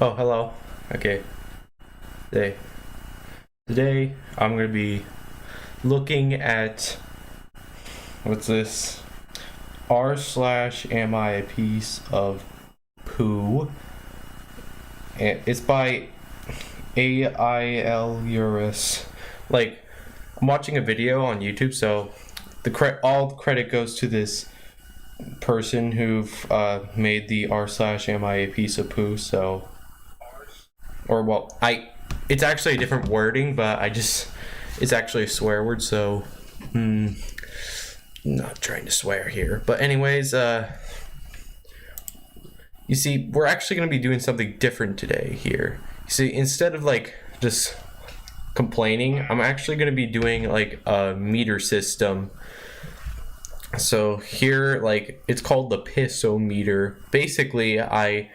Oh, hello. Okay. Today, today I'm gonna be looking at what's this? R slash am I a piece of poo? And it's by A.I.L. Urus. Like, I'm watching a video on YouTube, so all the credit goes to this person who made the R slash am I a piece of poo. So, or well, it's actually a different wording, but it's actually a swear word. So, not trying to swear here, but anyways, you see, we're actually going to be doing something different today here. You see, instead of like just complaining, I'm actually going to be doing like a meter system. So here, like, it's called the pissometer. Basically, I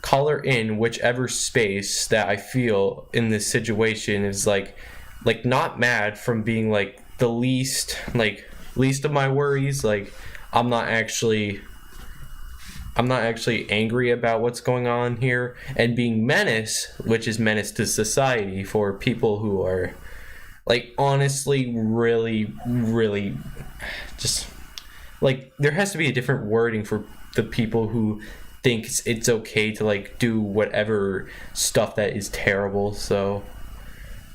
color in whichever space that I feel in this situation is like not mad from being like the least of my worries. Like, I'm not actually angry about what's going on here, and being menace, which is menace to society for people who are like honestly really just like, there has to be a different wording for the people who think it's okay to like do whatever stuff that is terrible. So,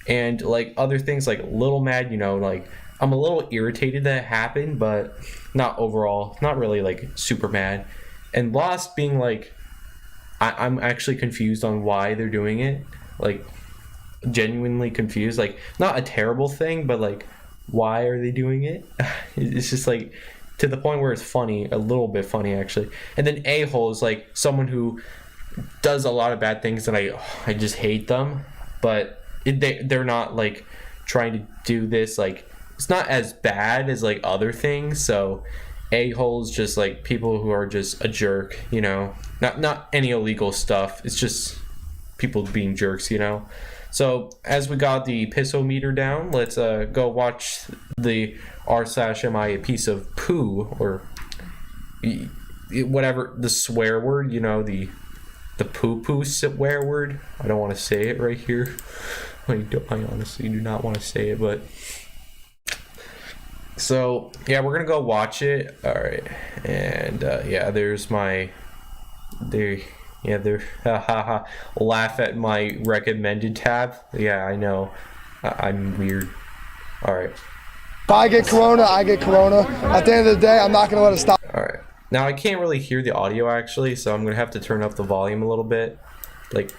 and like other things like little mad, like I'm a little irritated that it happened, but not overall, not really like super mad. And lost being like, I'm actually confused on why they're doing it, like genuinely confused, like not a terrible thing, but like why are they doing it? It's just like to the point where it's funny, a little bit funny actually. And then a-hole is like someone who does a lot of bad things and I just hate them, but they're not like trying to do this, like it's not as bad as like other things. So a-holes just like people who are just a jerk, not any illegal stuff, it's just people being jerks. So as we got the pissometer down, let's go watch the r slash am I a piece of poo, or whatever the swear word, the poo swear word. I don't want to say it right here. I honestly do not want to say it, but so yeah, we're gonna go watch it. All right, and there's my laugh at my recommended tab. Yeah, I know, I'm weird. All right. If I get corona, I get corona. At the end of the day, I'm not going to let it stop. All right. Now, I can't really hear the audio, actually, so I'm going to have to turn up the volume a little bit. Like,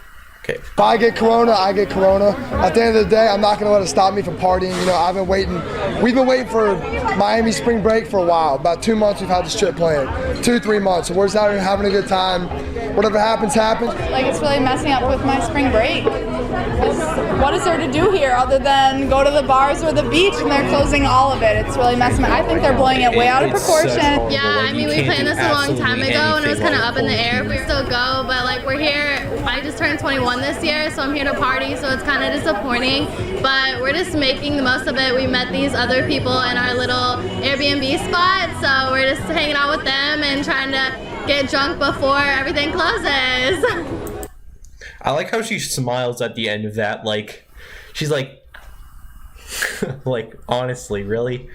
okay. If I get corona, I get corona. At the end of the day, I'm not going to let it stop me from partying. I've been waiting. We've been waiting for Miami spring break for a while. About 2 months we've had this trip planned. 2-3 months. So we're just out here having a good time. Whatever happens, happens. Like, it's really messing up with my spring break. What is there to do here other than go to the bars or the beach, and they're closing all of it? It's really messing up. I think they're blowing it way out of proportion. Yeah, we planned this a long time ago, and it was kind of up in the air if we still go, but like we're here. I just turned 21 this year, so I'm here to party, so it's kind of disappointing, but we're just making the most of it. We met these other people in our little Airbnb spot, so we're just hanging out with them and trying to get drunk before everything closes. I like how she smiles at the end of that, like, she's like, like, honestly, really?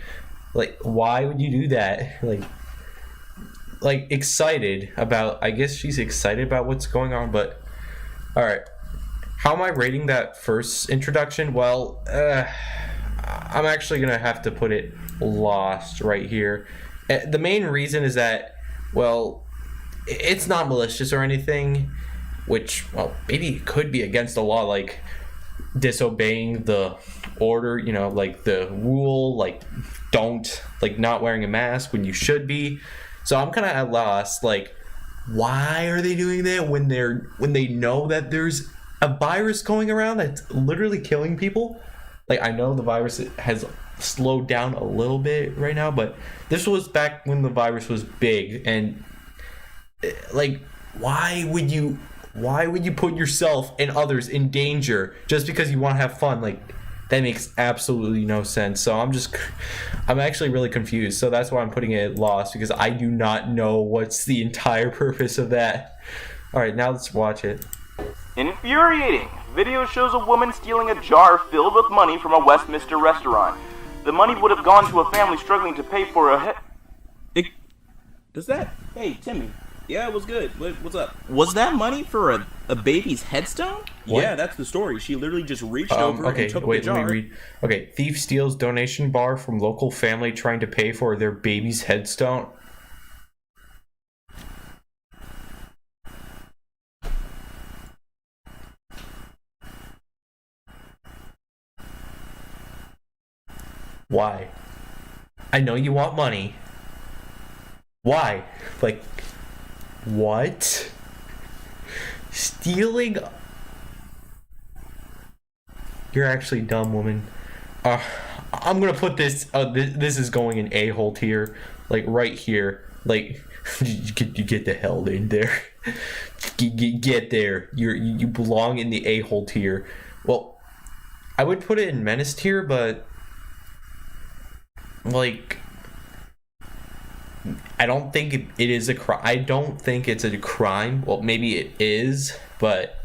Like, why would you do that? Like excited about, I guess she's excited about what's going on, but, alright. How am I rating that first introduction? Well, I'm actually gonna have to put it lost right here. The main reason is that, well, it's not malicious or anything, which, well, maybe it could be against the law, like disobeying the order, like the rule, like not wearing a mask when you should be. So I'm kind of at loss, like, why are they doing that when they know that there's a virus going around that's literally killing people? Like, I know the virus has slowed down a little bit right now, but this was back when the virus was big, and like, why would you put yourself and others in danger just because you want to have fun? Like, that makes absolutely no sense. So I'm actually really confused. So that's why I'm putting it lost, because I do not know what's the entire purpose of that. All right, now let's watch it. Infuriating. Video shows a woman stealing a jar filled with money from a Westminster restaurant. The money would have gone to a family struggling to pay for a Does that? Hey, Timmy. Yeah, it was good. What's up? Was that money for a baby's headstone? What? Yeah, that's the story. She literally just reached over and took the jar. Let me read. Okay, thief steals donation bar from local family trying to pay for their baby's headstone. Why? I know you want money. Why? Like, what? Stealing? You're actually dumb, woman. I'm gonna put this. This is going in a-hole tier, like right here. Like, you get the hell in there. Get there. You belong in the a-hole tier. Well, I would put it in menace tier, but like, I don't think it is a crime. I don't think it's a crime. Well, maybe it is, but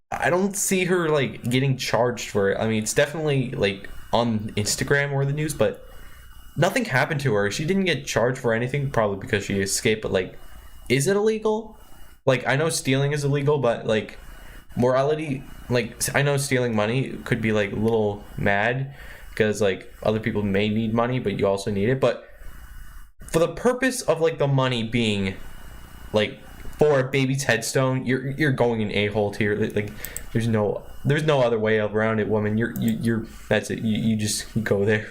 I don't see her like getting charged for it. I mean, it's definitely like on Instagram or the news, but nothing happened to her. She didn't get charged for anything, probably because she escaped. But like, is it illegal? Like, I know stealing is illegal, but like, morality, like, I know stealing money could be like a little mad because like other people may need money, but you also need it. But for the purpose of like the money being like for a baby's headstone, you're going in a-hole tier. Like, there's no other way around it, woman. You're that's it. You just go there.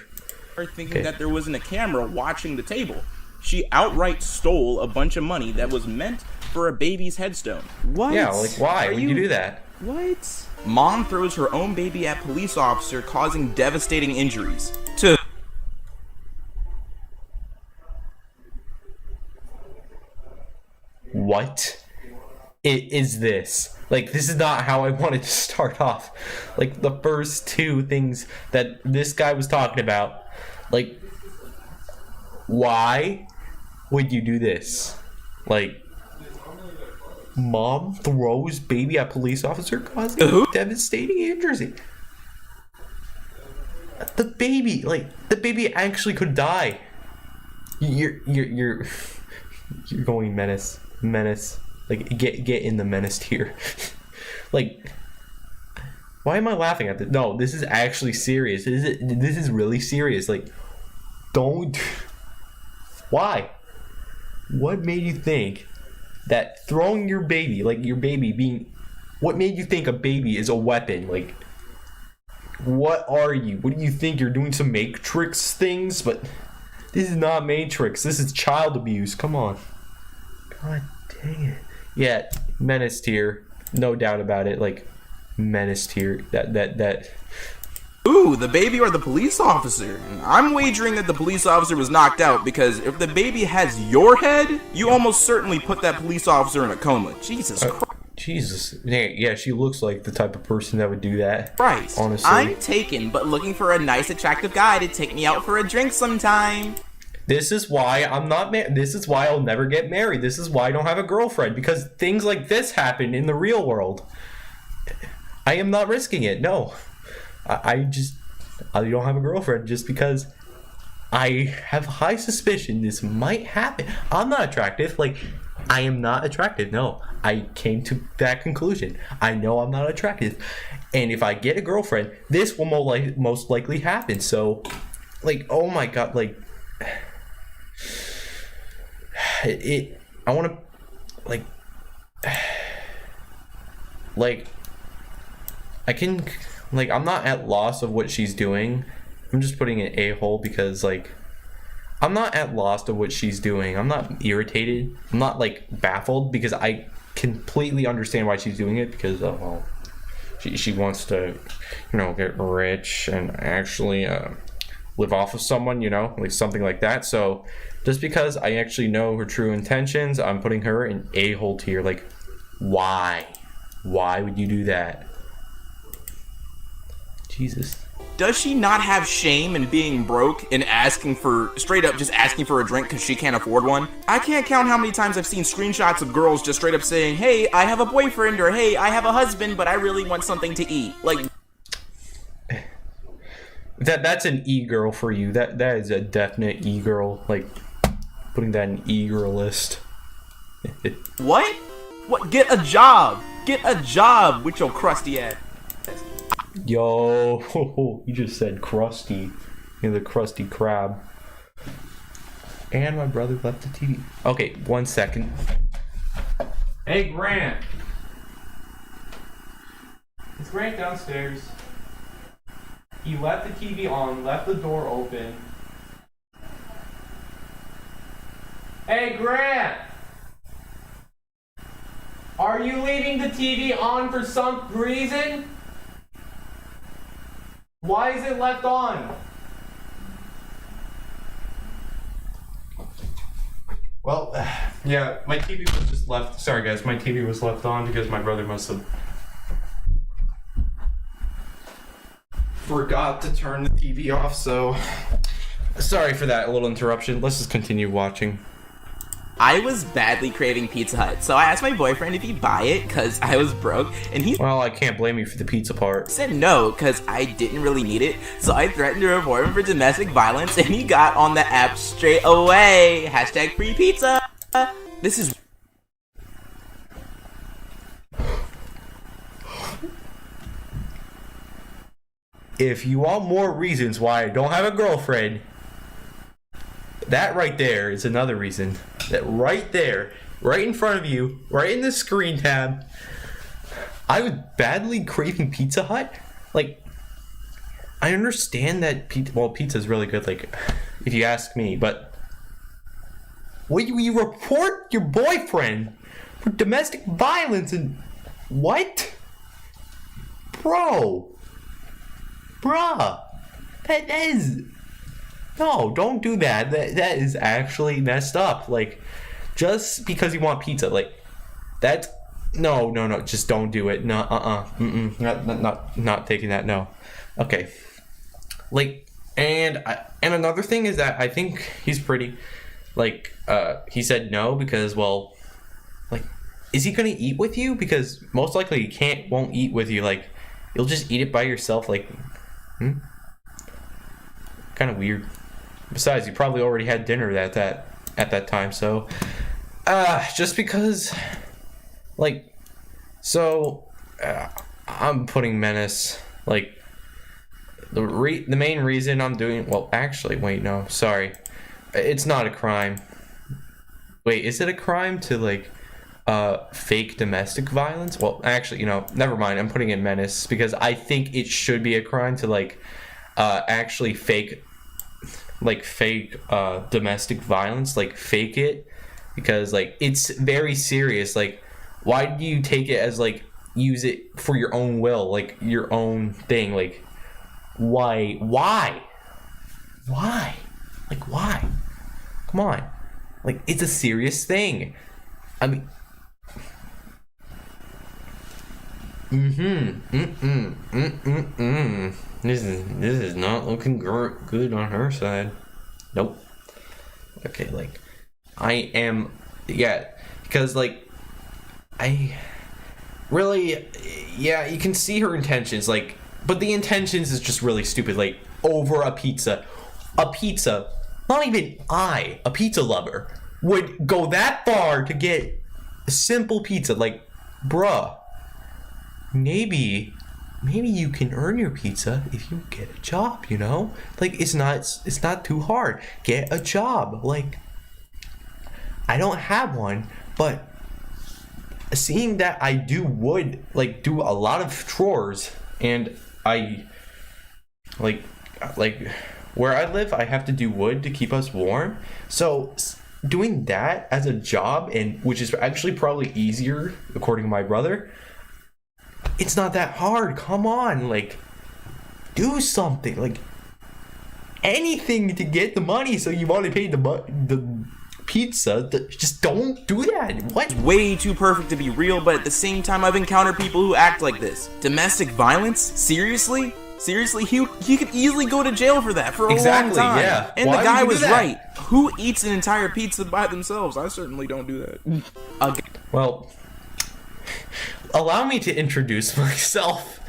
Thinking that there wasn't a camera watching the table. She outright stole a bunch of money that was meant for a baby's headstone. What? Yeah, like, why would you do that? What? Mom throws her own baby at police officer, causing devastating injuries. To what is this? Like, this is not how I wanted to start off. Like, the first two things that this guy was talking about, like, why would you do this? Like, mom throws baby at police officer causing devastating injuries. The baby actually could die. You're going menace. Like, get in the menace tier. Like, why am I laughing at this? No, this is actually serious. This is really serious. Like, don't. Why? What made you think that throwing your baby, like your baby being, what made you think a baby is a weapon? Like, what are you? What do you think? You're doing some Matrix things? But this is not Matrix. This is child abuse. Come on. God dang it. Yeah, menace tier. No doubt about it. Like, menace tier. That. Ooh, the baby or the police officer? I'm wagering that the police officer was knocked out, because if the baby has your head, you almost certainly put that police officer in a coma. Jesus Christ. Jesus. Yeah, she looks like the type of person that would do that. Right. Honestly. I'm taken, but looking for a nice, attractive guy to take me out for a drink sometime. This is why I'm not this is why I'll never get married. This is why I don't have a girlfriend, because things like this happen in the real world. I am not risking it. No. I don't have a girlfriend just because I have high suspicion this might happen. I'm not attractive. Like, I am not attractive. No, I came to that conclusion. I know I'm not attractive. And if I get a girlfriend, this will most likely happen. So, like, oh my God, like, I want to, like, I can, like, I'm not at loss of what she's doing. I'm just putting it a-hole because, like, I'm not at loss of what she's doing. I'm not irritated. I'm not, like, baffled, because I completely understand why she's doing it, because, well, she wants to, get rich and actually live off of someone, like something like that. So just because I actually know her true intentions, I'm putting her in a-hole tier. Like, why? Why would you do that? Jesus. does she not have shame in being broke and asking for, straight up just asking for a drink because she can't afford one? I can't count how many times I've seen screenshots of girls just straight up saying, hey, I have a boyfriend, or hey, I have a husband, but I really want something to eat. Like, that's an e-girl for you. That is a definite e-girl. Like, putting that in e-girl list. What? What? Get a job. Get a job with your crusty ass. Yo, you just said crusty. You're the crusty crab. And my brother left the TV. Okay, 1 second. Hey, Grant. Is Grant downstairs? He left the TV on, left the door open. Hey, Grant! Are you leaving the TV on for some reason? Why is it left on? Well, yeah, my TV was just left. Sorry, guys, my TV was left on because my brother must have forgot to turn the TV off, so sorry for that little interruption. Let's just continue watching. I was badly craving Pizza Hut, so I asked my boyfriend if he'd buy it because I was broke, and he Well, I can't blame you for the pizza part. said no because I didn't really need it, so I threatened to report him for domestic violence, and he got on the app straight away. Hashtag free pizza. This is... If you want more reasons why I don't have a girlfriend, that right there is another reason. That right there, right in front of you, right in the screen tab, I was badly craving Pizza Hut. Like, I understand that pizza is really good, like, if you ask me, but when you report your boyfriend for domestic violence and what? Bruh, that is... No, don't do that. That is actually messed up. Like, just because you want pizza, like, that's... No, just don't do it. No, not taking that, no. Okay. Like, and another thing is that I think he's pretty, like, he said no because, well, like, is he gonna eat with you? Because most likely he won't eat with you, like, you'll just eat it by yourself, like, kind of weird. Besides, you probably already had dinner at that time, so just because, like, so I'm putting menace, like, the main reason I'm doing, well, actually, wait, no, sorry, it's not a crime. Wait, is it a crime to, like, fake domestic violence? Well, actually, never mind, I'm putting in menace because I think it should be a crime to, like, actually fake domestic violence, like, fake it, because, like, it's very serious. Like, why do you take it as, like, use it for your own will, like, your own thing? Like, why like, why? Come on, like, it's a serious thing. I mean, This is not looking good on her side. Nope. Okay, like, I am, yeah, because, like, I really, yeah, you can see her intentions, like, but the intentions is just really stupid, like, over a pizza, not even a pizza lover, would go that far to get a simple pizza, like, bruh, maybe you can earn your pizza if you get a job, like, it's not too hard. Get a job. Like, I don't have one, but seeing that I do a lot of chores, and I like where I live, I have to do wood to keep us warm, so doing that as a job, and which is actually probably easier according to my brother, it's not that hard. Come on, like, do something, like, anything to get the money. So you want to pay the pizza, just don't do that. What? Way too perfect to be real, but at the same time, I've encountered people who act like this. Domestic violence? Seriously? Seriously, he could easily go to jail for that for a long time. Yeah. And Why the guy would you was do that? right. Who eats an entire pizza by themselves? I certainly don't do that. Well, allow me to introduce myself.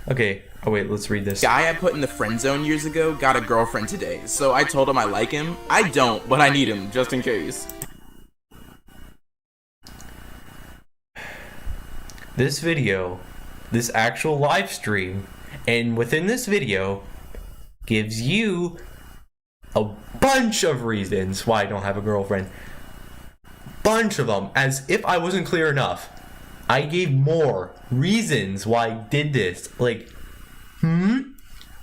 Okay. Oh wait, let's read this. Guy I put in the friend zone years ago got a girlfriend today, so I told him I like him. I don't, but I need him just in case. This video, this actual live stream, and within this video gives you a bunch of reasons why I don't have a girlfriend. Bunch of them. As if I wasn't clear enough. I gave more reasons why I did this. Like,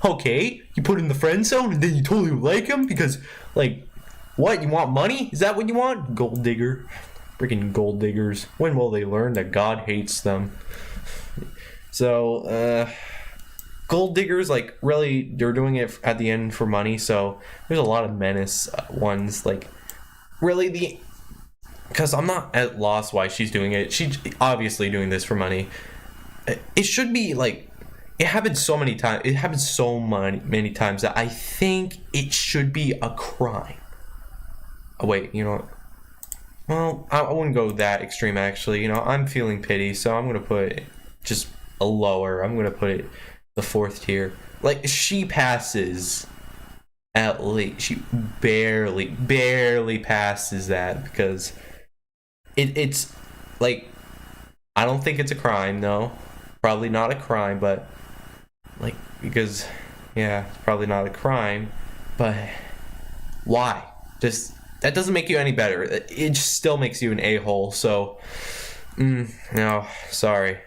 okay, you put in the friend zone and then you totally like him because, like, what, you want money? Is that what you want? Gold digger. Freaking gold diggers. When will they learn that God hates them? So, gold diggers, like, really, they're doing it at the end for money, so there's a lot of menace ones, like, really, because I'm not at loss why she's doing it. She's obviously doing this for money. It should be, like, it happens so many times, many times that I think it should be a crime. Oh, wait, you know what? Well, I wouldn't go that extreme, actually. You know, I'm feeling pity, so I'm going to put it just a lower. I'm going to put it the 4th tier. Like, she passes at least. She barely passes that because it's, like, I don't think it's a crime, no. Probably not a crime, but, like, because, yeah, it's probably not a crime, but why? Just... that doesn't make you any better. It just still makes you an a-hole. So, no, sorry,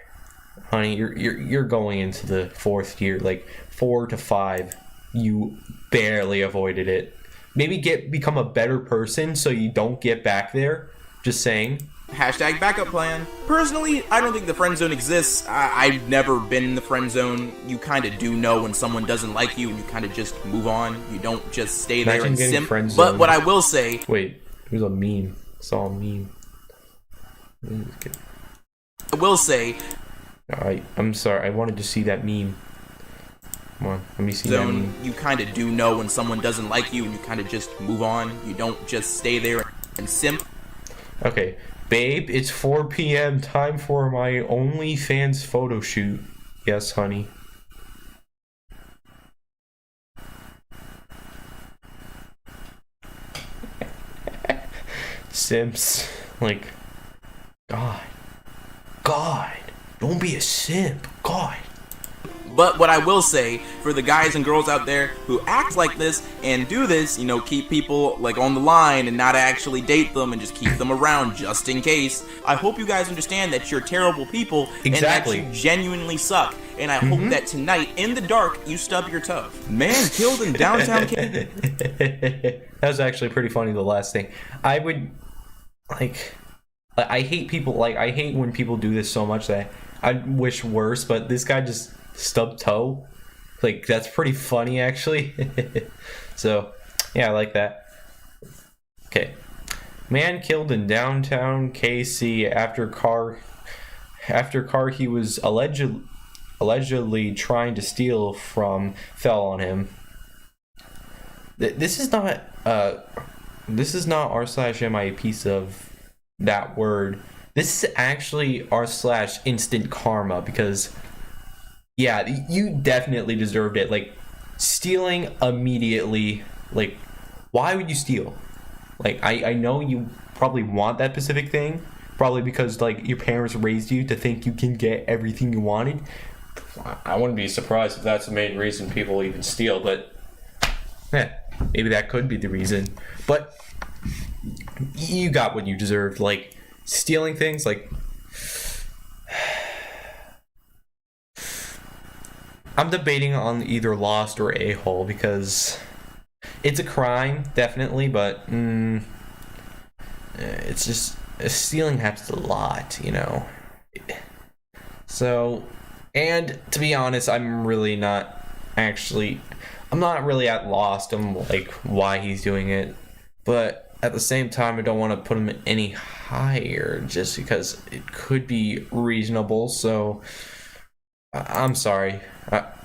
honey. You're going into the 4th tier, like 4 to 5. You barely avoided it. Maybe become a better person so you don't get back there. Just saying. Hashtag backup plan. Personally, I don't think the friend zone exists. I've never been in the friend zone. You kind of do know when someone doesn't like you and you kind of just move on. You don't just stay there and simp. But what I will say... Wait, it was a meme. I saw a meme. I will say... I'm sorry, I wanted to see that meme. Come on, let me see that meme. You kind of do know when someone doesn't like you and you kind of just move on. You don't just stay there and simp. Okay. Babe, it's 4 p.m. Time for my OnlyFans photo shoot. Yes, honey. Simps. Like, God, don't be a simp. God. But what I will say, for the guys and girls out there who act like this and do this, you know, keep people, like, on the line and not actually date them and just keep them around just in case, I hope you guys understand that you're terrible people Exactly. and that you genuinely suck. And I hope that tonight, in the dark, you stub your toe. Man killed in downtown... That was actually pretty funny, the last thing. I would, like, I hate people, like, I hate when people do this so much that I wish worse, but this guy just... stub toe, like, that's pretty funny actually. So yeah, I like that. Okay, man killed in downtown KC after car he was allegedly trying to steal from fell on him. This is not r/mi piece of that word. This is actually r/instant karma, because yeah, you definitely deserved it. Like, stealing immediately, like, why would you steal? Like, I know you probably want that specific thing, probably because, like, your parents raised you to think you can get everything you wanted. I wouldn't be surprised if that's the main reason people even steal, but maybe that could be the reason. But you got what you deserved. Like, stealing things, like, I'm debating on either lost or a-hole, because it's a crime, definitely, but it's just, stealing happens a lot, you know. So, and to be honest, I'm not really at lost on, like, why he's doing it, but at the same time, I don't want to put him any higher just because it could be reasonable. So I'm sorry.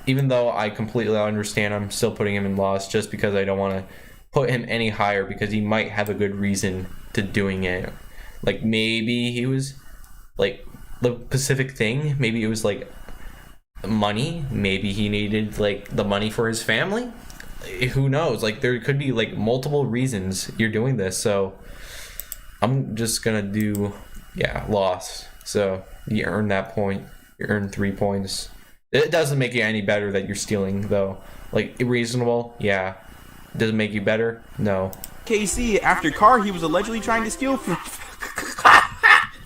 even though I completely understand, I'm still putting him in loss just because I don't want to put him any higher because he might have a good reason to doing it. Like maybe he was like the Pacific thing. Maybe it was like money. Maybe he needed like the money for his family. Who knows? Like there could be like multiple reasons you're doing this. So I'm just gonna do loss. So you earn that point. You earn 3 points. It doesn't make you any better that you're stealing though. Like reasonable, yeah. Does it make you better? No. KC, after car he was allegedly trying to steal from...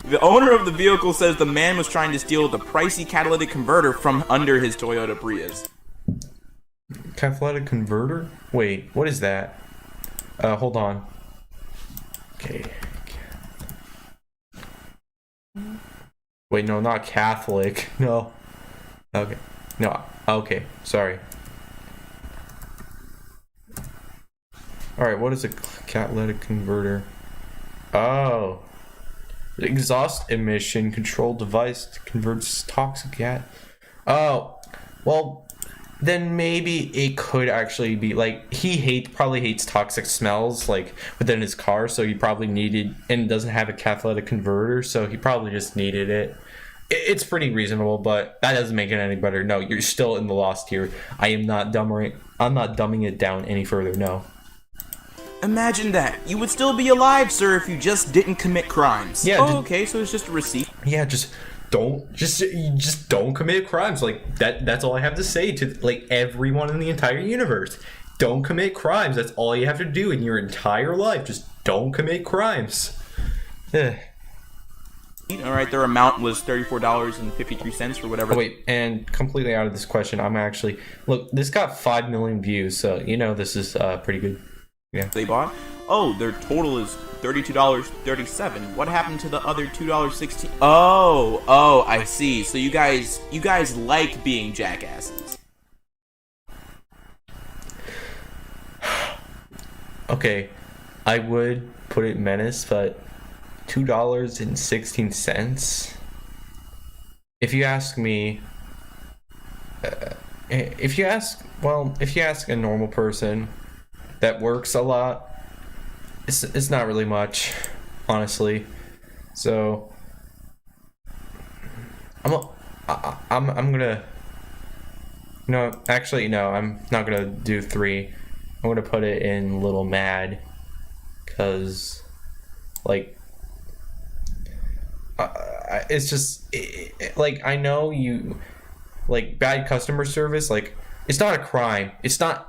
The owner of the vehicle says the man was trying to steal the pricey catalytic converter from under his Toyota Prius. Catalytic converter? Wait, what is that? Hold on. Okay. Wait, no, not Catholic. No. Okay. No, okay, sorry. Alright, what is a catalytic converter? Oh. Exhaust emission control device converts toxic gas. Oh. Well, then maybe it could actually be like he probably hates toxic smells like within his car, so he probably needed and doesn't have a catalytic converter, so he probably just needed it. It's pretty reasonable, but that doesn't make it any better. No, you're still in the lost tier. I'm not dumbing it down any further. No. Imagine that. You would still be alive, sir, if you just didn't commit crimes. Yeah. Oh, okay, so it's just a receipt. Yeah, just don't commit crimes. Like that's all I have to say to like everyone in the entire universe. Don't commit crimes. That's all you have to do in your entire life. Just don't commit crimes. Alright, their amount was $34.53 or whatever. Oh, wait, and completely out of this question, I'm actually... Look, this got 5 million views, so you know this is pretty good. Yeah. They bought? Oh, their total is $32.37. What happened to the other $2.16? Oh, I see. So you guys like being jackasses. Okay, I would put it menace, but $2.16. If you ask me, if you ask a normal person that works a lot, it's not really much, honestly. So I'm gonna actually no, I'm not gonna do 3. I'm gonna put it in little mad, cause like it's just like I know you like bad customer service. Like it's not a crime. It's not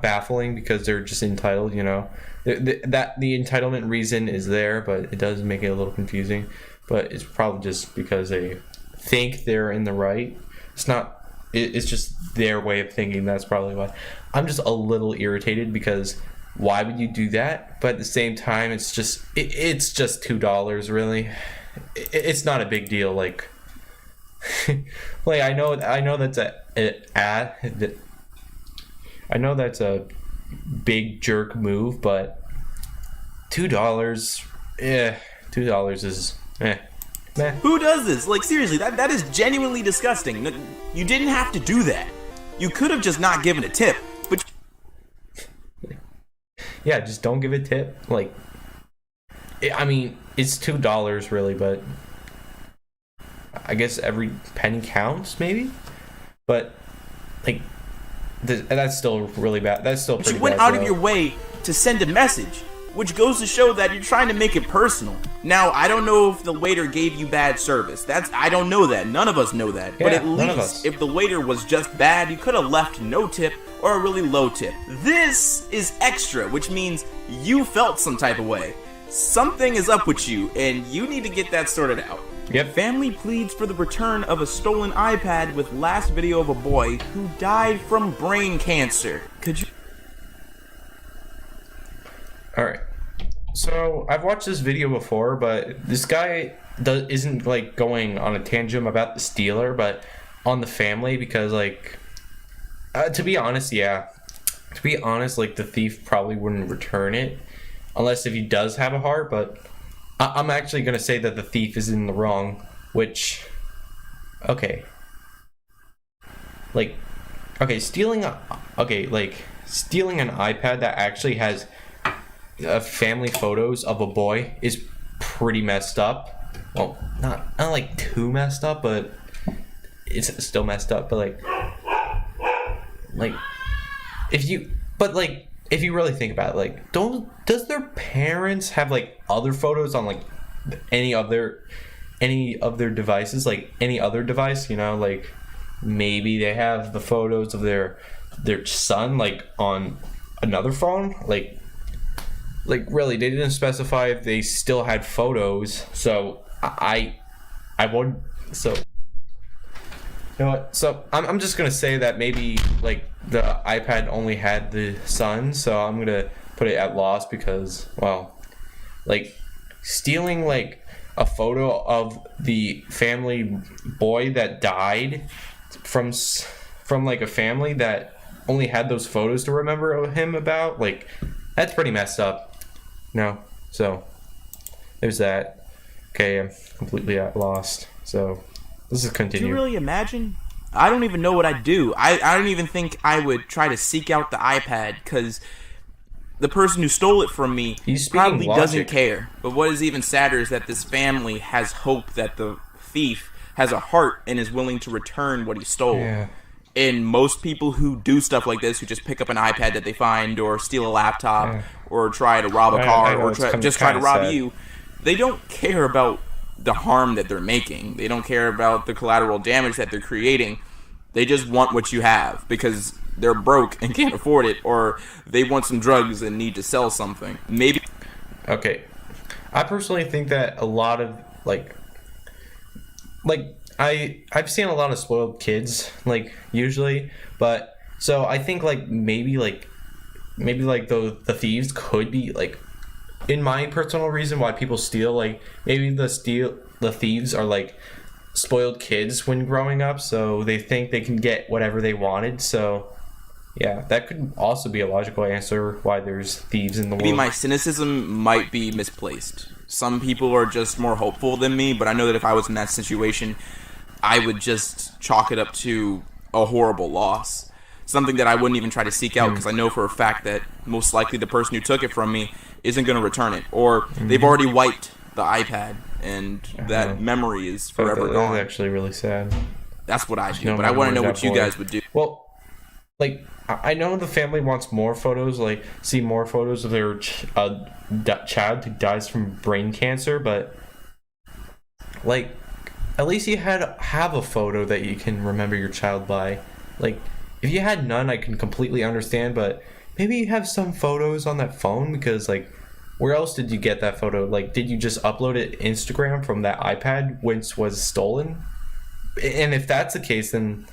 baffling because they're just entitled. You know, the entitlement reason is there, but it does make it a little confusing. But it's probably just because they think they're in the right. It's not. It's just their way of thinking. That's probably why. I'm just a little irritated because why would you do that? But at the same time, it's just $2 really. It's not a big deal. Like, like I know that's I know that's a big jerk move, but $2, $2 is meh. Who does this? Like seriously, that is genuinely disgusting. You didn't have to do that. You could have just not given a tip, but yeah, just don't give a tip. Like, I mean, it's $2 really, but I guess every penny counts, maybe. But like, that's still really bad. That's still pretty bad. You went out of your way to send a message, which goes to show that you're trying to make it personal. Now, I don't know if the waiter gave you bad service. I don't know that. None of us know that. Yeah, but at least if the waiter was just bad, you could have left no tip or a really low tip. This is extra, which means you felt some type of way. Something is up with you, and you need to get that sorted out. Yep. Family pleads for the return of a stolen iPad with last video of a boy who died from brain cancer. Could you... Alright. So, I've watched this video before, but this guy isn't, like, going on a tangent about the stealer, but on the family, because, like, to be honest, like, the thief probably wouldn't return it, unless if he does have a heart, but I'm actually going to say that the thief is in the wrong, which, okay. like, okay, stealing an iPad that actually has family photos of a boy is pretty messed up. Well, not like too messed up, but it's still messed up. But if you really think about it, like, does their parents have like other photos on like any of their devices, like any other device, like maybe they have the photos of their son like on another phone, like really they didn't specify if they still had photos. So I would, so you know what, so I'm just gonna say that maybe like the iPad only had the son, so I'm gonna put it at loss because, well, like stealing like a photo of the family boy that died from like a family that only had those photos to remember him about, like, that's pretty messed up. No, so there's that. Okay, I'm completely at lost. So let's just continue. Do you really imagine? I don't even know what I'd do. I don't even think I would try to seek out the iPad, because the person who stole it from me probably doesn't care. But what is even sadder is that this family has hope that the thief has a heart and is willing to return what he stole. Yeah. And most people who do stuff like this, who just pick up an iPad that they find, or steal a laptop, or try to rob a car, or just try to rob you, they don't care about the harm that they're making. They don't care about the collateral damage that they're creating. They just want what you have because they're broke and can't afford it, or they want some drugs and need to sell something. Maybe. Okay, I personally think that a lot of I've seen a lot of spoiled kids, like, usually, but so I think maybe the thieves could be, like, in my personal reason why people steal, like, maybe the thieves are like spoiled kids when growing up, so they think they can get whatever they wanted. So yeah, that could also be a logical answer why there's thieves in the world. Maybe my cynicism might be misplaced. Some people are just more hopeful than me, but I know that if I was in that situation, I would just chalk it up to a horrible loss. Something that I wouldn't even try to seek out, because I know for a fact that most likely the person who took it from me isn't going to return it. Or they've already wiped the iPad, and that memory is forever gone. That's actually really sad. That's what I do, but I want to know what you guys would do. Well, like, I know the family wants more photos, like, see more photos of their child who dies from brain cancer, but, like, at least you have a photo that you can remember your child by. Like, if you had none, I can completely understand, but maybe you have some photos on that phone, because, like, where else did you get that photo? Like, did you just upload it to Instagram from that iPad once was stolen? And if that's the case, then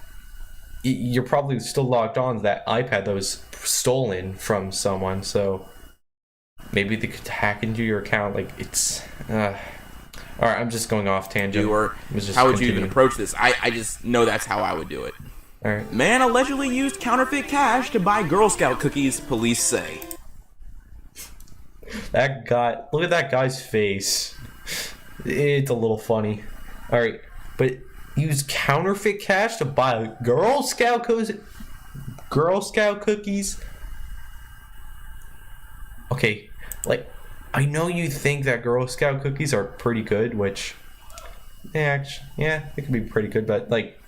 you're probably still logged on to that iPad that was stolen from someone, so maybe they could hack into your account. Like, it's... Alright, I'm just going off tangent. How would you even approach this? I just know that's how I would do it. Alright. Man allegedly used counterfeit cash to buy Girl Scout cookies, police say. That guy, look at that guy's face. It's a little funny. Alright, but use counterfeit cash to buy Girl Scout cookies? Okay, like, I know you think that Girl Scout cookies are pretty good, which, yeah, they could be pretty good, but, like,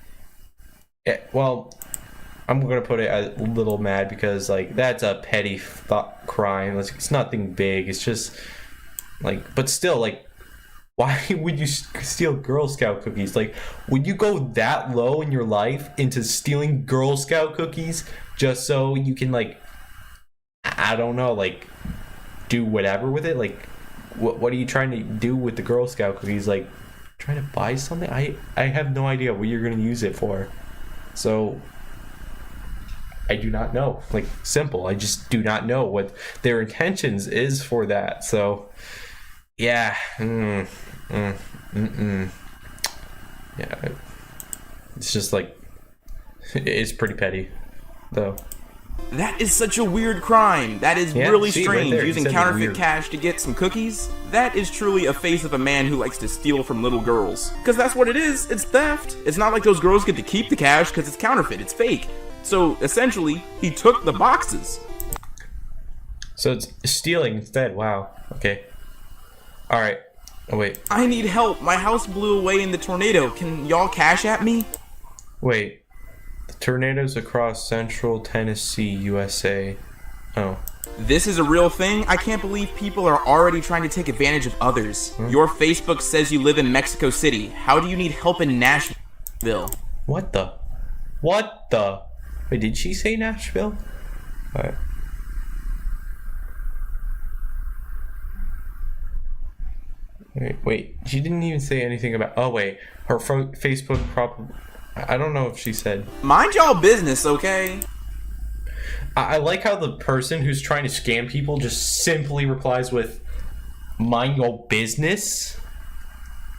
well, I'm gonna put it a little mad because, like, that's a petty crime. It's nothing big. It's just, like, but still, like, why would you steal Girl Scout cookies? Like, would you go that low in your life into stealing Girl Scout cookies just so you can, like, I don't know, like, do whatever with it? Like, what are you trying to do with the Girl Scout cookies? Like, trying to buy something? I have no idea what you're gonna use it for. So I do not know. Like, simple. I just do not know what their intentions is for that. So yeah. Yeah. It's just like, it's pretty petty though. That is such a weird crime. That is really strange, right using counterfeit cash to get some cookies. That is truly a face of a man who likes to steal from little girls. Because that's what it is, it's theft. It's not like those girls get to keep the cash because it's counterfeit, it's fake. So, essentially, he took the boxes. So it's stealing instead, wow. Okay. Alright. Oh, wait. I need help, my house blew away in the tornado. Can y'all cash at me? Wait. The tornadoes across central Tennessee, USA. Oh. This is a real thing? I can't believe people are already trying to take advantage of others. Your Facebook says you live in Mexico City. How do you need help in Nashville? What the? What the? Wait, did she say Nashville? Alright. Wait, she didn't even say anything about... Oh, wait. Her Facebook probably... I don't know if she said... Mind y'all business, okay? I like how the person who's trying to scam people just simply replies with, mind your business?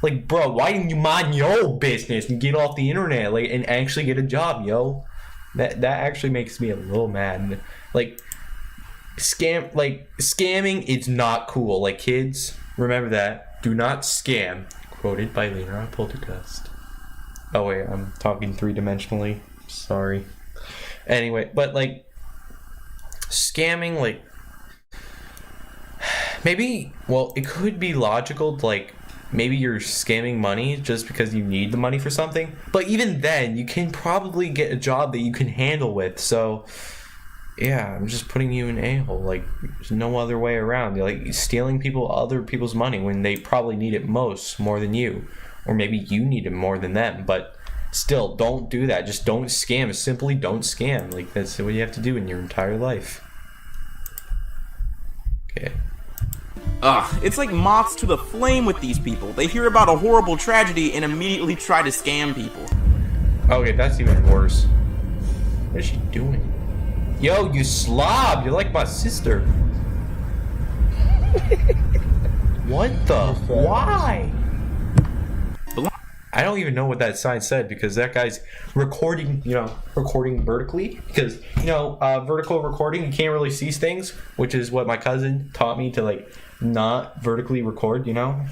Like, bro, why didn't you mind your business and get off the internet, like, and actually get a job, yo? That actually makes me a little mad. Like, scamming is not cool. Like, kids, remember that. Do not scam. Quoted by Leonard Poltergeist. Oh wait, I'm talking three-dimensionally. Sorry. Anyway, but like scamming, like maybe, well, it could be logical, like maybe you're scamming money just because you need the money for something, but even then you can probably get a job that you can handle with. So yeah, I'm just putting you in a-hole. Like, there's no other way around. You're like stealing other people's money when they probably need it more than you. Or maybe you need it more than them, but still, don't do that. Just don't scam. Simply don't scam. Like, that's what you have to do in your entire life. Okay. Ugh, it's like moths to the flame with these people. They hear about a horrible tragedy and immediately try to scam people. Okay, that's even worse. What is she doing? Yo, you slob! You're like my sister. What the? Why? I don't even know what that sign said because that guy's recording, recording vertically. Because, vertical recording, you can't really see things, which is what my cousin taught me to, like, not vertically record,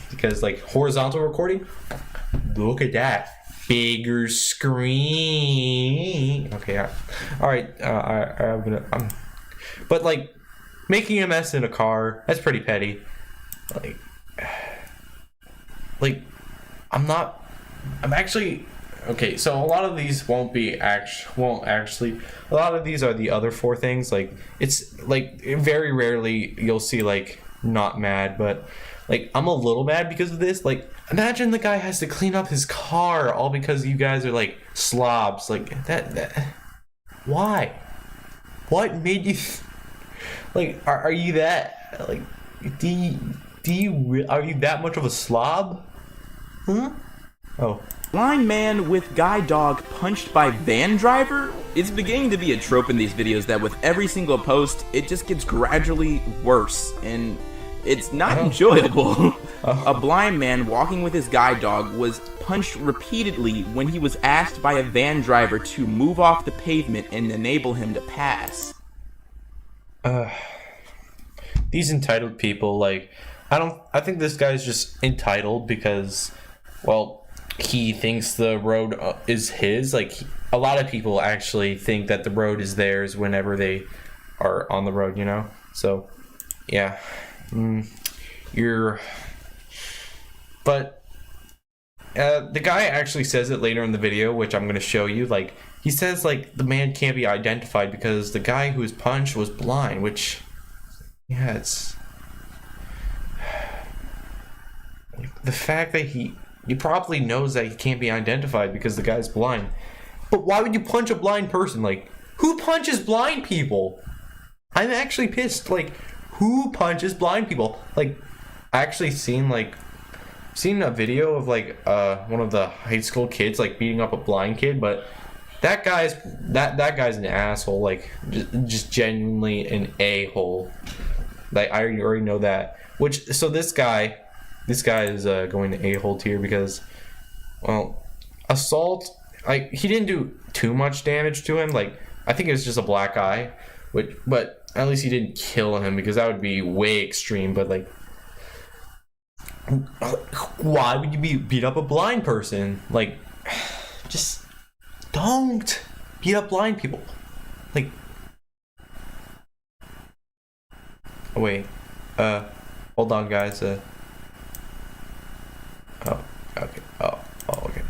because, like, horizontal recording, look at that. Bigger screen. Okay, all right. But, like, making a mess in a car, that's pretty petty. I'm actually okay. So a lot of these won't actually. A lot of these are the other four things. Like, it's like very rarely you'll see like not mad, but like I'm a little mad because of this. Like, imagine the guy has to clean up his car all because you guys are like slobs. Like that. Why? What made you? Like, are you that? Like, are you that much of a slob? Huh? Oh. Blind man with guy dog punched by van driver? It's beginning to be a trope in these videos that with every single post, it just gets gradually worse, and it's not enjoyable. A blind man walking with his guide dog was punched repeatedly when he was asked by a van driver to move off the pavement and enable him to pass. These entitled people, like, I think this guy's just entitled because, well, he thinks the road is his. Like, a lot of people actually think that the road is theirs whenever they are on the road, So, yeah. But the guy actually says it later in the video, which I'm going to show you. Like, he says, like, the man can't be identified because the guy who was punched was blind, which, yeah, it's... The fact that he probably knows that he can't be identified because the guy's blind. But why would you punch a blind person? Like, who punches blind people? I'm actually pissed. Like, who punches blind people? Like, I actually seen a video of like one of the high school kids like beating up a blind kid, but that guy's an asshole. Like, just genuinely an a-hole. Like, I already know that. So this guy is going to a-hole tier because, well, assault. Like, he didn't do too much damage to him. Like, I think it was just a black eye. But at least he didn't kill him, because that would be way extreme. But like, why would you beat up a blind person? Like, just don't beat up blind people. Like, oh wait, hold on, guys. Oh, okay. Oh, okay.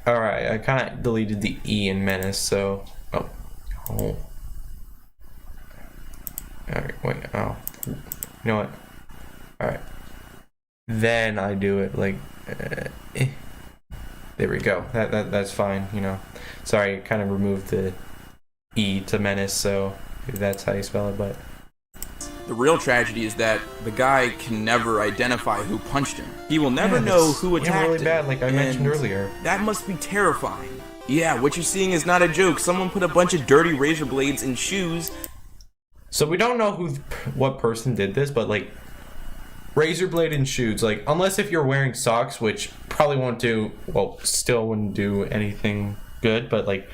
Alright, I kind of deleted the E in menace, so... Oh. Alright, wait, oh. You know what? Alright. Then I do it, like... There we go. That's fine, you know. Sorry, I kind of removed the E to menace, so maybe that's how you spell it, but... The real tragedy is that the guy can never identify who punched him. He will never know who attacked him. really bad, like I mentioned earlier. That must be terrifying. Yeah, what you're seeing is not a joke. Someone put a bunch of dirty razor blades in shoes. So we don't know what person did this, but like, razor blade in shoes, like, unless if you're wearing socks, which probably won't do, well, still wouldn't do anything good, but like,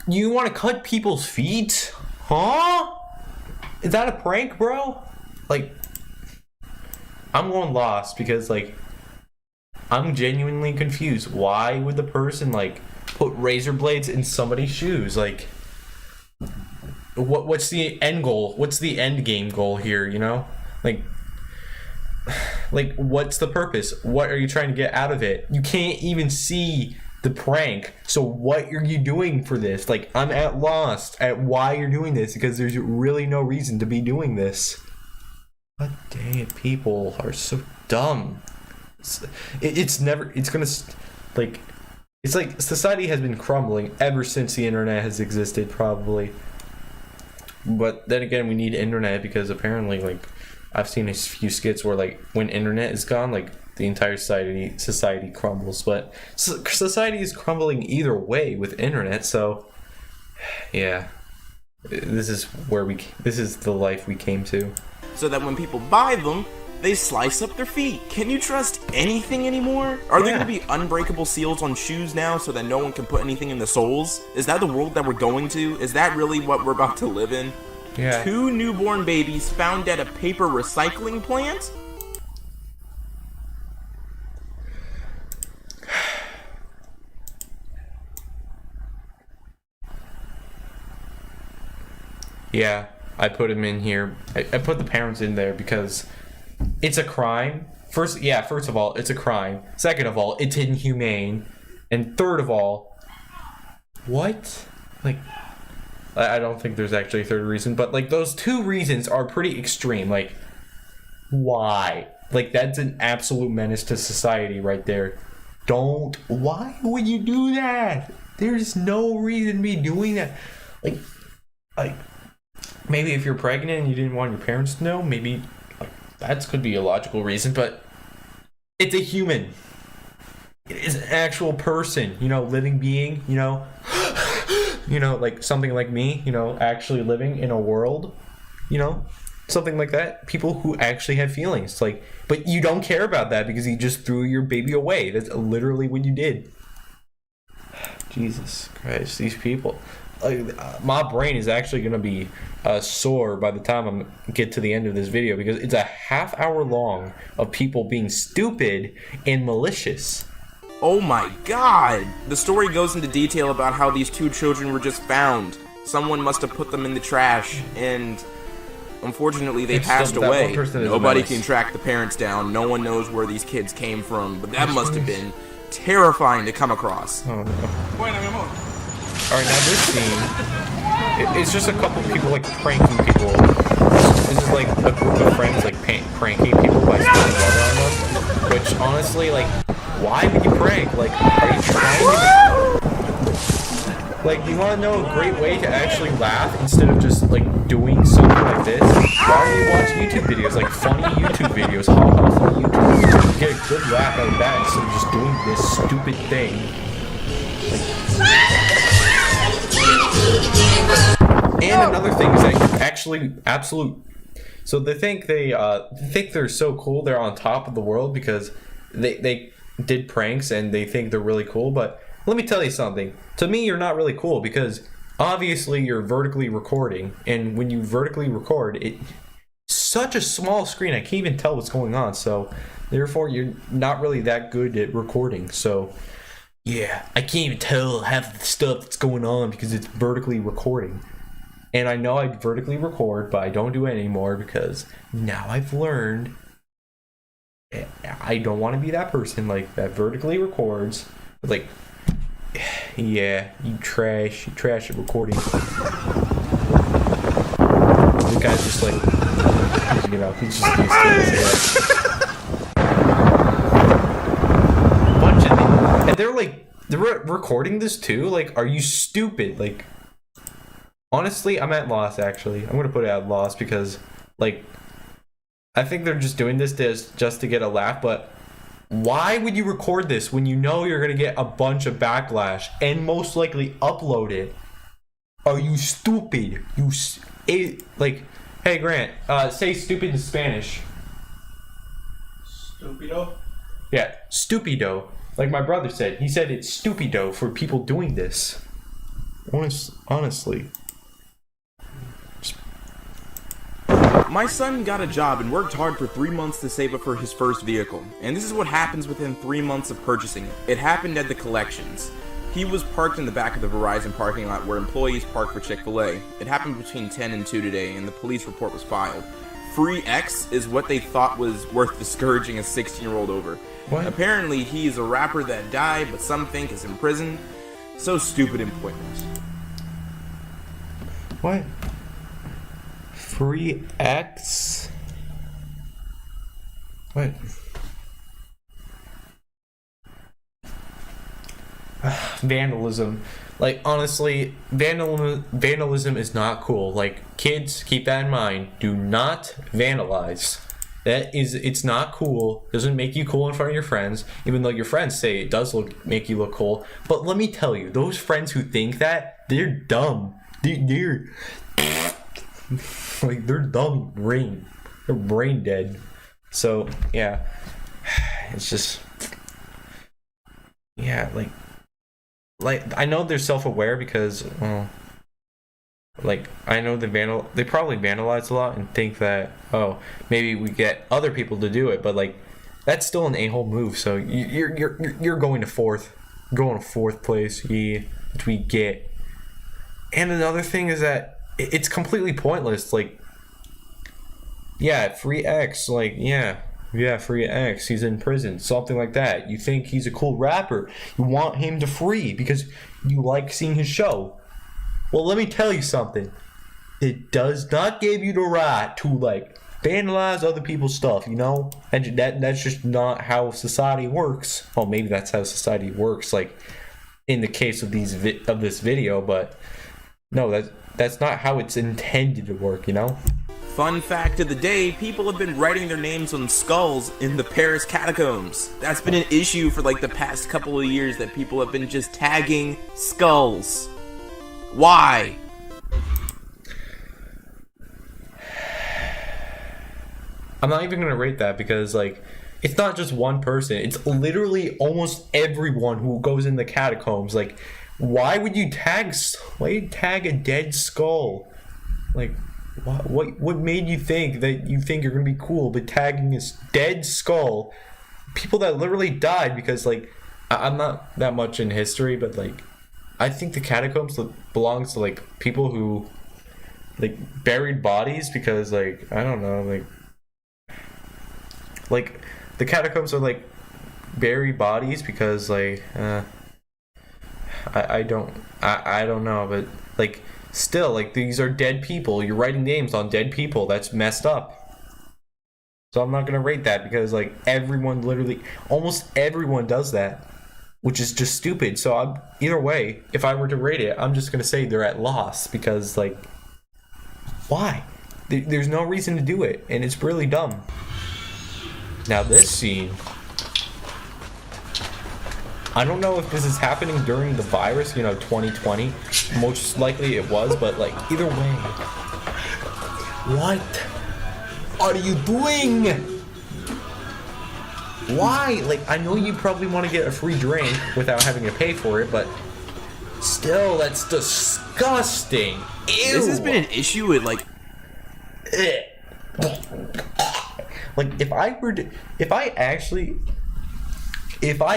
you want to cut people's feet? Huh? Is that a prank, bro? Like, I'm going lost, because like, I'm genuinely confused. Why would the person like put razor blades in somebody's shoes? Like, what's the end goal? What's the end game goal here, you know? Like, what's the purpose? What are you trying to get out of it? You can't even see the prank, so what are you doing for this? Like, I'm at lost at why you're doing this, because there's really no reason to be doing this. God dang it, people are so dumb. It's like society has been crumbling ever since the internet has existed, probably. But then again, we need internet, because apparently, like, I've seen a few skits where like, when internet is gone, like, the entire society crumbles. But society is crumbling either way with internet, so yeah, this is the life we came to. So that when people buy them, they slice up their feet. Can you trust anything anymore? Are there going to be unbreakable seals on shoes now, so that no one can put anything in the soles? Is that the world that we're going to? Is that really what we're about to live in? Yeah. 2 newborn babies found at a paper recycling plant? Yeah, I put him in here. I put the parents in there because it's a crime. First of all, it's a crime. Second of all, it's inhumane. And third of all, what? Like, I don't think there's actually a third reason, but like, those 2 reasons are pretty extreme. Like, why? Like, that's an absolute menace to society right there. Why would you do that? There's no reason to be doing that. Like, maybe if you're pregnant and you didn't want your parents to know, maybe that could be a logical reason, but it's a human. It is an actual person, you know, living being, you know, like something like me, you know, actually living in a world, you know, something like that. People who actually have feelings, like, but you don't care about that because you just threw your baby away. That's literally what you did. Jesus Christ, these people. My brain is actually going to be sore by the time I get to the end of this video, because it's a half-hour long of people being stupid and malicious. Oh my god! The story goes into detail about how these 2 children were just found. Someone must have put them in the trash, and unfortunately they passed away. Nobody can track the parents down. No one knows where these kids came from, but that must have been terrifying to come across. Oh, no. Alright, now this scene, it's just a couple people, like, pranking people. This is, like, a group of friends, like, pranking people by spilling water on them. Which, honestly, like, why would you prank? Like, are you trying to... Like, you want to know a great way to actually laugh instead of just, like, doing something like this? Why do you watch YouTube videos, like, funny YouTube videos, funny YouTube videos? You get a good laugh out of that instead of just doing this stupid thing. And another thing is that actually so they think they're so cool, they're on top of the world because they did pranks and they think they're really cool, but let me tell you something. To me, you're not really cool because obviously you're vertically recording, and when you vertically record, it's such a small screen, I can't even tell what's going on. So therefore, you're not really that good at recording. So yeah, I can't even tell half the stuff that's going on because it's vertically recording. And I know I vertically record, but I don't do it anymore because now I've learned I don't want to be that person like that vertically records. Like, yeah, you trash at recording. The guy's just like, you know, he's just used to it. Bunch of them. And they're like, they're recording this too? Like, are you stupid? Like, honestly, I'm at loss, actually. I'm going to put it at loss because, like, I think they're just doing this just to get a laugh, but why would you record this when you know you're going to get a bunch of backlash and most likely upload it? Are you stupid? Like, hey, Grant, say stupid in Spanish. Stupido? Yeah, stupido. Like my brother said. He said it's stupido for people doing this. Honestly. My son got a job and worked hard for 3 months to save up for his first vehicle. And this is what happens within 3 months of purchasing it. It happened at the collections. He was parked in the back of the Verizon parking lot where employees park for Chick-fil-A. It happened between 10 and 2 today, and the police report was filed. Free X is what they thought was worth discouraging a 16-year-old over. What? Apparently, he is a rapper that died, but some think is in prison. So stupid and pointless. What? Free X? What? Vandalism. Like, honestly, vandalism is not cool. Like, kids, keep that in mind. Do not vandalize. It's not cool. Doesn't make you cool in front of your friends, even though your friends say it does make you look cool. But let me tell you, those friends who think that, they're dumb. They're like, they're dumb brain. They're brain dead. So, yeah. It's just, yeah, like I know they're self-aware because, like, I know they probably vandalize a lot and think that, oh, maybe we get other people to do it, but like, that's still an a-hole move. So you're going to fourth place, which we get. And another thing is that it's completely pointless. Like, yeah, Free X, like, yeah, Free X, he's in prison, something like that. You think he's a cool rapper, you want him to free because you like seeing his show. Well, let me tell you something. It does not give you the right to, like, vandalize other people's stuff, you know? And that's just not how society works. Well, maybe that's how society works, like, in the case of this video, but no, that's not how it's intended to work, you know? Fun fact of the day, people have been writing their names on skulls in the Paris catacombs. That's been an issue for like the past couple of years, that people have been just tagging skulls. Why? I'm not even gonna rate that because, like, it's not just one person. It's literally almost everyone who goes in the catacombs. Like, why would you tag a dead skull? Like, what made you think you're gonna be cool by tagging this dead skull? People that literally died because, like, I'm not that much in history, but like, I think the catacombs belongs to like people who like buried bodies because, like, I don't know, like the catacombs are like buried bodies because, like, I don't know, but like, still, like, these are dead people. You're writing names on dead people. That's messed up. So I'm not gonna rate that because, like, almost everyone does that, which is just stupid. So either way, if I were to rate it, I'm just gonna say they're at loss because, like, why? There's no reason to do it, and it's really dumb. Now this scene, I don't know if this is happening during the virus, 2020. Most likely it was, but, like, either way. What are you doing? why? Like, I know you probably want to get a free drink without having to pay for it, but still, that's disgusting. Ew. This has been an issue with, like... Like, if I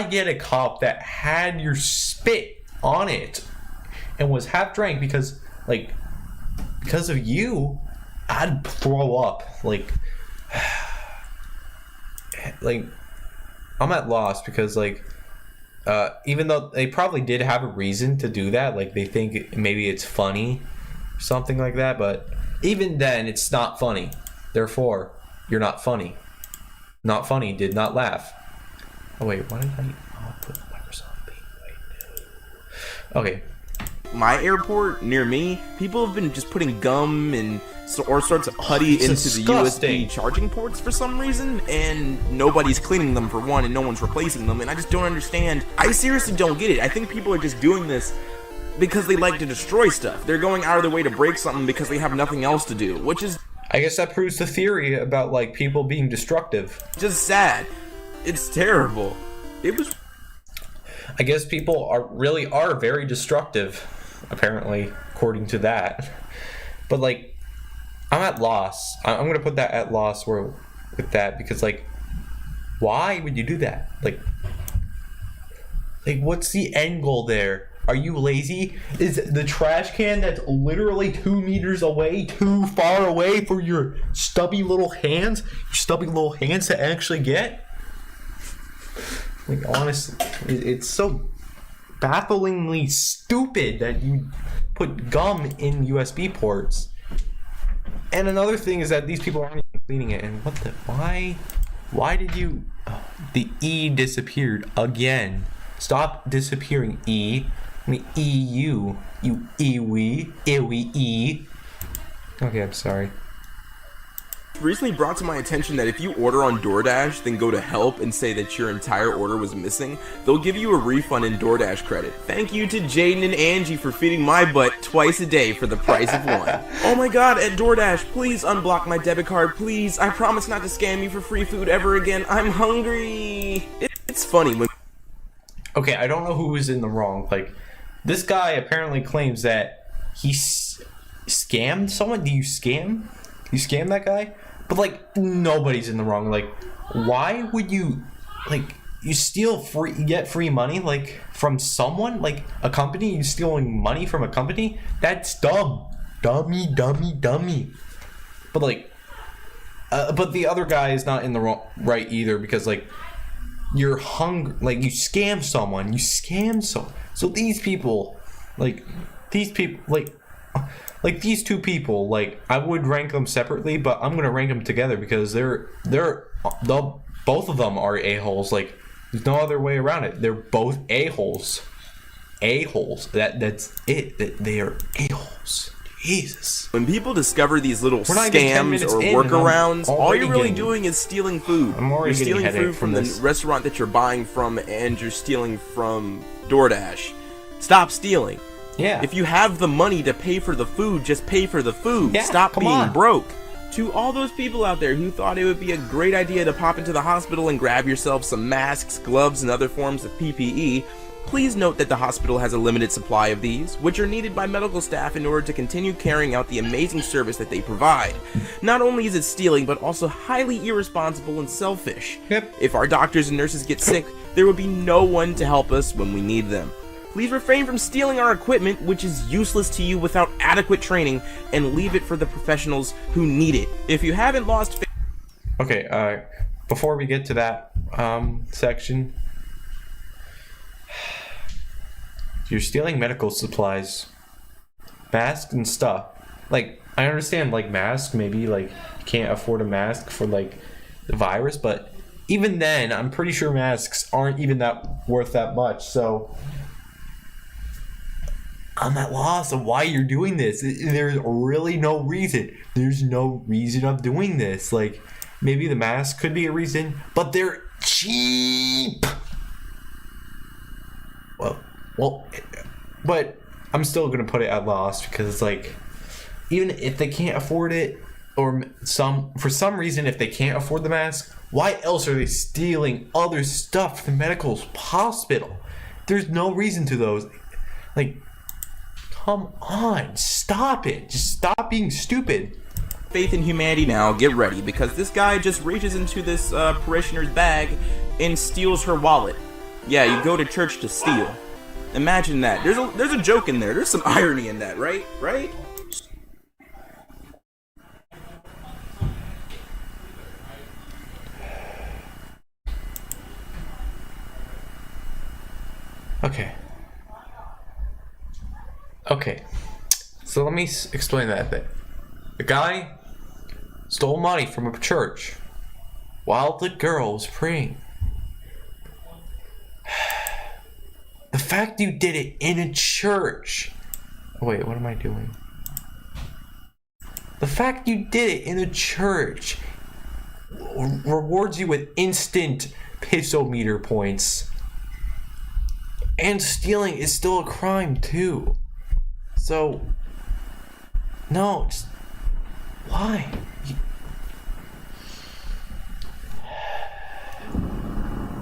get a cup that had your spit on it and was half drank because of you, I'd throw up. Like I'm at loss because even though they probably did have a reason to do that, like they think maybe it's funny, something like that, but even then it's not funny. Therefore, you're not funny. Not funny, did not laugh. Oh wait, why did I put Microsoft Paint right now? Okay. My airport near me, people have been just putting gum and all sorts of putty into the USB charging ports for some reason, and nobody's cleaning them for one, and no one's replacing them, and I just don't understand. I seriously don't get it. I think people are just doing this because they like to destroy stuff. They're going out of their way to break something because they have nothing else to do, which is... I guess that proves the theory about, like, people being destructive. just sad. It's terrible. It was... I guess people are very destructive, apparently, according to that. But, like, I'm at loss. I'm going to put that at loss with that because, like, why would you do that? Like, what's the end goal there? Are you lazy? Is the trash can that's literally 2 meters away too far away for your stubby little hands? Your stubby little hands to actually get? Like, honestly, it's so bafflingly stupid that you put gum in USB ports. And another thing is that these people aren't even cleaning it. And why did you... Oh, the E disappeared again. Stop disappearing, E. I mean, EU. You Ewe. E. Okay, I'm sorry. Recently brought to my attention that if you order on DoorDash, then go to help and say that your entire order was missing, they'll give you a refund in DoorDash credit. Thank you to Jaden and Angie for feeding my butt twice a day for the price of one. Oh my god, at DoorDash, please unblock my debit card, please. I promise not to scam you for free food ever again. I'm hungry. It's funny when... Okay, I don't know who was in the wrong. Like, this guy apparently claims that he scammed someone. Do you scam? You scam that guy? But, like, nobody's in the wrong. Like, why would you, like, you get free money, like, from someone? Like, a company? You stealing money from a company? That's dumb. Dummy. But, like, but the other guy is not in the right either because, like, you're hungry. Like, you scam someone. So these people, like, these two people, like, I would rank them separately, but I'm gonna rank them together because both of them are a-holes. Like, there's no other way around it. They're both a-holes. That's it. They are a-holes. Jesus. When people discover these little scams or workarounds, all you're really doing is stealing food. You're stealing food from the restaurant that you're buying from, and you're stealing from DoorDash. Stop stealing. Yeah. If you have the money to pay for the food, just pay for the food. Yeah, stop being broke. To all those people out there who thought it would be a great idea to pop into the hospital and grab yourself some masks, gloves, and other forms of PPE, please note that the hospital has a limited supply of these, which are needed by medical staff in order to continue carrying out the amazing service that they provide. Not only is it stealing, but also highly irresponsible and selfish. Yep. If our doctors and nurses get sick, there will be no one to help us when we need them. Please refrain from stealing our equipment, which is useless to you without adequate training, and leave it for the professionals who need it. If you haven't lost faith... Okay, before we get to that section, you're stealing medical supplies, masks and stuff. Like, I understand, like, masks, maybe, like, you can't afford a mask for, like, the virus, but even then, I'm pretty sure masks aren't even worth that much, so... I'm at loss of why you're doing this. There's really no reason. There's no reason of doing this. Like, maybe the mask could be a reason, but they're cheap. Well, but I'm still gonna put it at loss because it's like, even if they can't afford it, or for some reason, if they can't afford the mask, why else are they stealing other stuff from the medical hospital? There's no reason to those. Like, come on, stop it. Just stop being stupid. Faith in humanity now, get ready, because this guy just reaches into this parishioner's bag and steals her wallet. Yeah, you go to church to steal. Imagine that. There's a joke in there. There's some irony in that, right? Right? Okay. So let me explain that a bit. The guy stole money from a church while the girl was praying. The fact you did it in a church. Wait, what am I doing? The fact you did it in a church rewards you with instant pissometer points. And stealing is still a crime too. So, no, just why?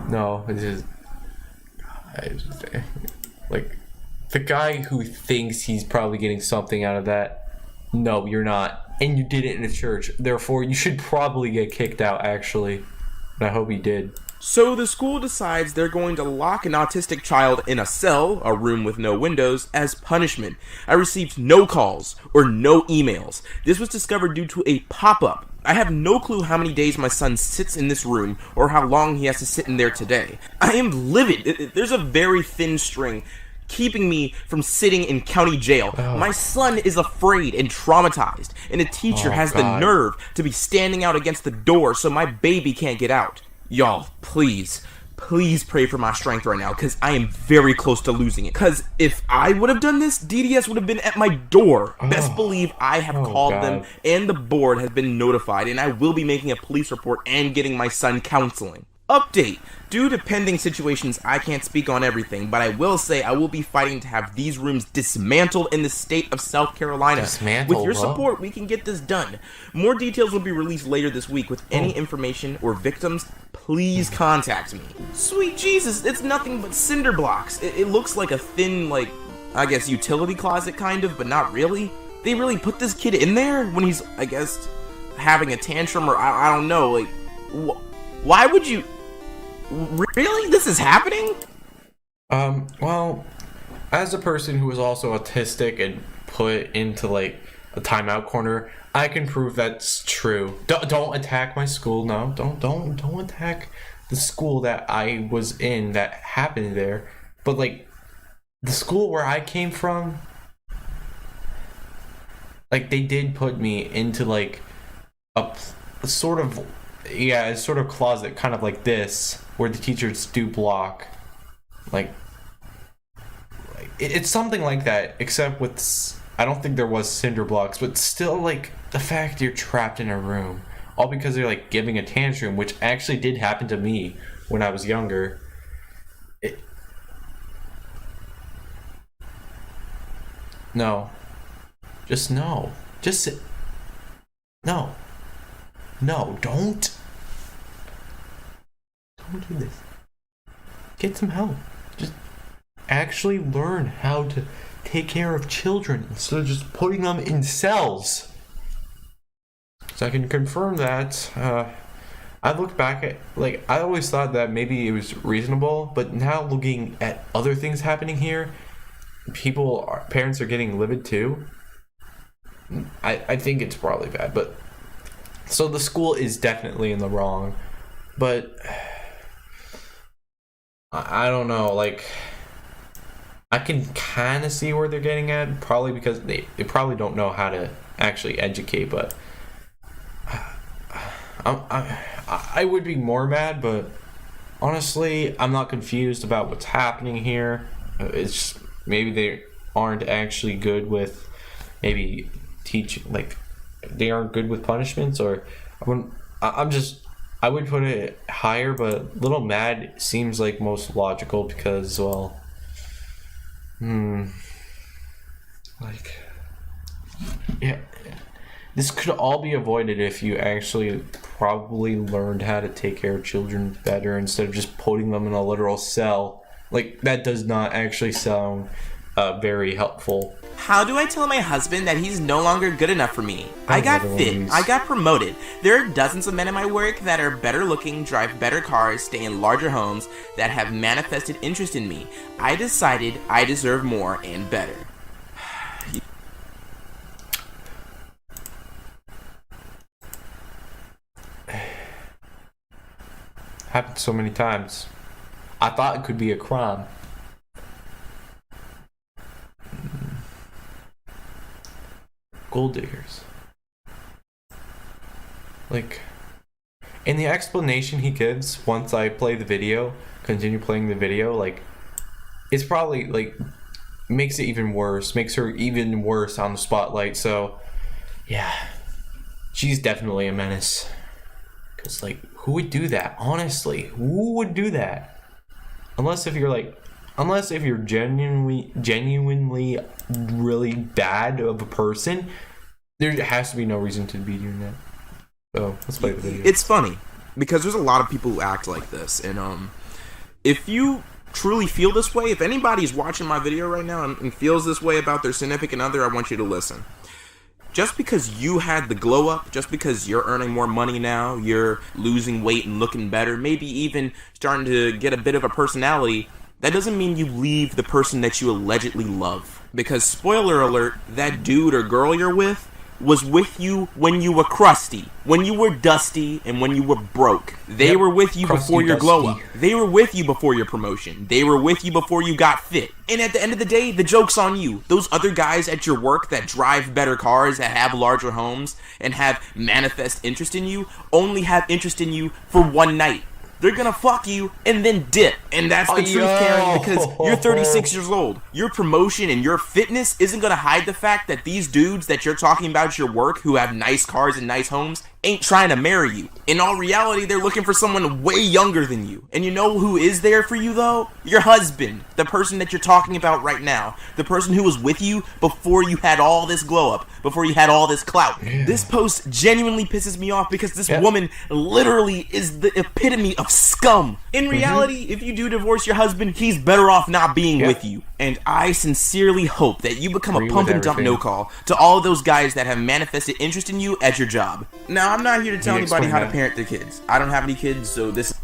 No, it's just like the guy who thinks he's probably getting something out of that. No, you're not, and you did it in a church. Therefore, you should probably get kicked out. Actually, and I hope he did. So the school decides they're going to lock an autistic child in a cell, a room with no windows, as punishment. I received no calls or no emails. This was discovered due to a pop-up. I have no clue how many days my son sits in this room or how long he has to sit in there today. I am livid. There's a very thin string keeping me from sitting in county jail. My son is afraid and traumatized, and a teacher has the nerve to be standing out against the door so my baby can't get out. Y'all, please pray for my strength right now, because I am very close to losing it. Because if I would have done this, DDS would have been at my door. Best believe I have called them, and the board has been notified, and I will be making a police report and getting my son counseling. Update. Due to pending situations, I can't speak on everything, but I will say I will be fighting to have these rooms dismantled in the state of South Carolina. With your support, we can get this done. More details will be released later this week. With any information or victims, please contact me. Sweet Jesus, it's nothing but cinder blocks. It looks like a thin, like, I guess, utility closet kind of, but not really. They really put this kid in there when he's, I guess, having a tantrum, or I don't know, like, why would you... Really? This is happening? Well, as a person who is also autistic and put into, like, a timeout corner, I can prove that's true. Don't attack my school. No, don't attack the school that I was in that happened there. But, like, the school where I came from, like, they did put me into, like, a sort of... Yeah, it's sort of closet, kind of like this, where the teachers do block. Like it's something like that, except with, I don't think there was cinder blocks, but still, like, the fact you're trapped in a room, all because they're, like, giving a tantrum, which actually did happen to me when I was younger. No. Just no. Just sit. No. No, don't do this. Get some help. Just actually learn how to take care of children instead of just putting them in cells. So I can confirm that. I look back at, like, I always thought that maybe it was reasonable, but now looking at other things happening here, parents are getting livid too. I think it's probably bad, but so the school is definitely in the wrong, but I don't know, like, I can kind of see where they're getting at, probably because they probably don't know how to actually educate, but I would be more mad, but honestly, I'm not confused about what's happening here. It's just, maybe they aren't actually good with maybe teaching, like, they aren't good with punishments, or I would put it higher, but little mad seems like most logical because, well, like, yeah, This could all be avoided if you actually probably learned how to take care of children better instead of just putting them in a literal cell. Like, that does not actually sound very helpful. How do I tell my husband that he's no longer good enough for me? I got fit. Ladies. I got promoted. There are dozens of men in my work that are better looking, drive better cars, stay in larger homes, that have manifested interest in me. I decided I deserve more and better. Happened so many times. I thought it could be a crime. Gold diggers. Like, in the explanation he gives once I play the video, continue playing the video, like, it's probably, like, makes it even worse, makes her even worse on the spotlight. So, yeah, she's definitely a menace. Because, like, who would do that? Honestly, who would do that? Unless if you're genuinely really bad of a person, there has to be no reason to be doing that. So let's play the video. It's funny because there's a lot of people who act like this, and if you truly feel this way, if anybody's watching my video right now and feels this way about their significant other, I want you to listen. Just because you had the glow up, just because you're earning more money now, you're losing weight and looking better, maybe even starting to get a bit of a personality, that doesn't mean you leave the person that you allegedly love. Because, spoiler alert, that dude or girl you're with was with you when you were crusty, when you were dusty, and when you were broke. They were with you crusty, before your dusty. glow up. They were with you before your promotion. They were with you before you got fit. And at the end of the day, the joke's on you. Those other guys at your work that drive better cars, that have larger homes, and have manifest interest in you, only have interest in you for one night. They're gonna fuck you and then dip. And that's the truth, Karen, because you're 36 years old. Your promotion and your fitness isn't gonna hide the fact that these dudes that you're talking about at your work who have nice cars and nice homes ain't trying to marry you. In all reality, they're looking for someone way younger than you. And you know who is there for you, though? Your husband. The person that you're talking about right now. The person who was with you before you had all this glow up. Before you had all this clout. Yeah. This post genuinely pisses me off because this woman literally is the epitome of scum. In reality, if you do divorce your husband, he's better off not being with you. And I sincerely hope that you become a pump and dump no-call to all of those guys that have manifested interest in you at your job. Now, I'm not here to tell anybody how to parent their kids. I don't have any kids, so this...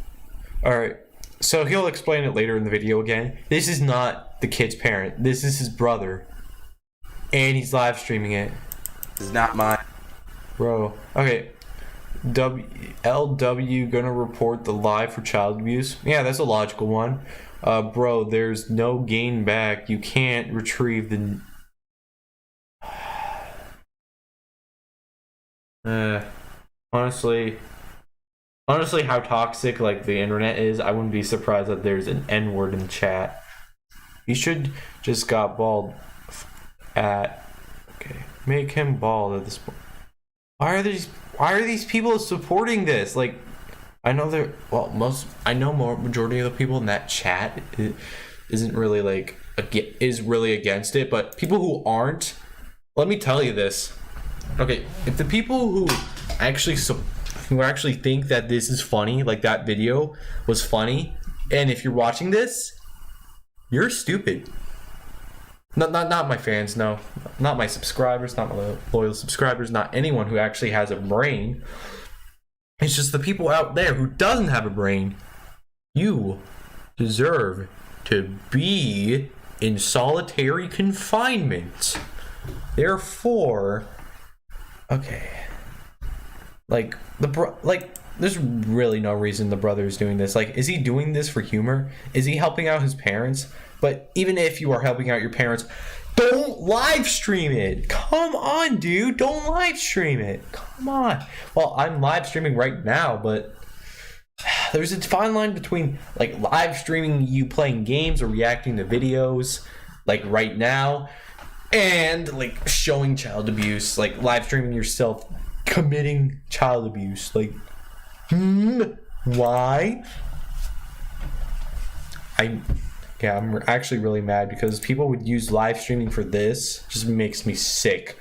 Alright, so he'll explain it later in the video again. This is not the kid's parent. This is his brother. And he's live streaming it. This is not mine. Bro, okay. LW gonna report the live for child abuse? Yeah, that's a logical one. Bro, there's no gain back. You can't retrieve the... Honestly, how toxic like the internet is, I wouldn't be surprised that there's an N-word in the chat. You should just got bald at... Okay, make him bald at this point. Why are these people supporting this? Like, I know they're... Well, majority of the people in that chat isn't really like... is really against it, but people who aren't... Let me tell you this. Okay, if the people who actually think that this is funny, like that video was funny, and if you're watching this, you're stupid. Not my fans, no. Not my subscribers, not my loyal subscribers, not anyone who actually has a brain. It's just the people out there who doesn't have a brain. You deserve to be in solitary confinement. Therefore, okay. Like there's really no reason the brother is doing this. Like, is he doing this for humor? Is he helping out his parents? But even if you are helping out your parents, don't live stream it. Come on, dude. Don't live stream it. Come on. Well, I'm live streaming right now, but there's a fine line between like live streaming you playing games or reacting to videos like right now and like showing child abuse, like live streaming yourself committing child abuse. Like, why? I'm actually really mad because people would use live streaming for this. Just makes me sick.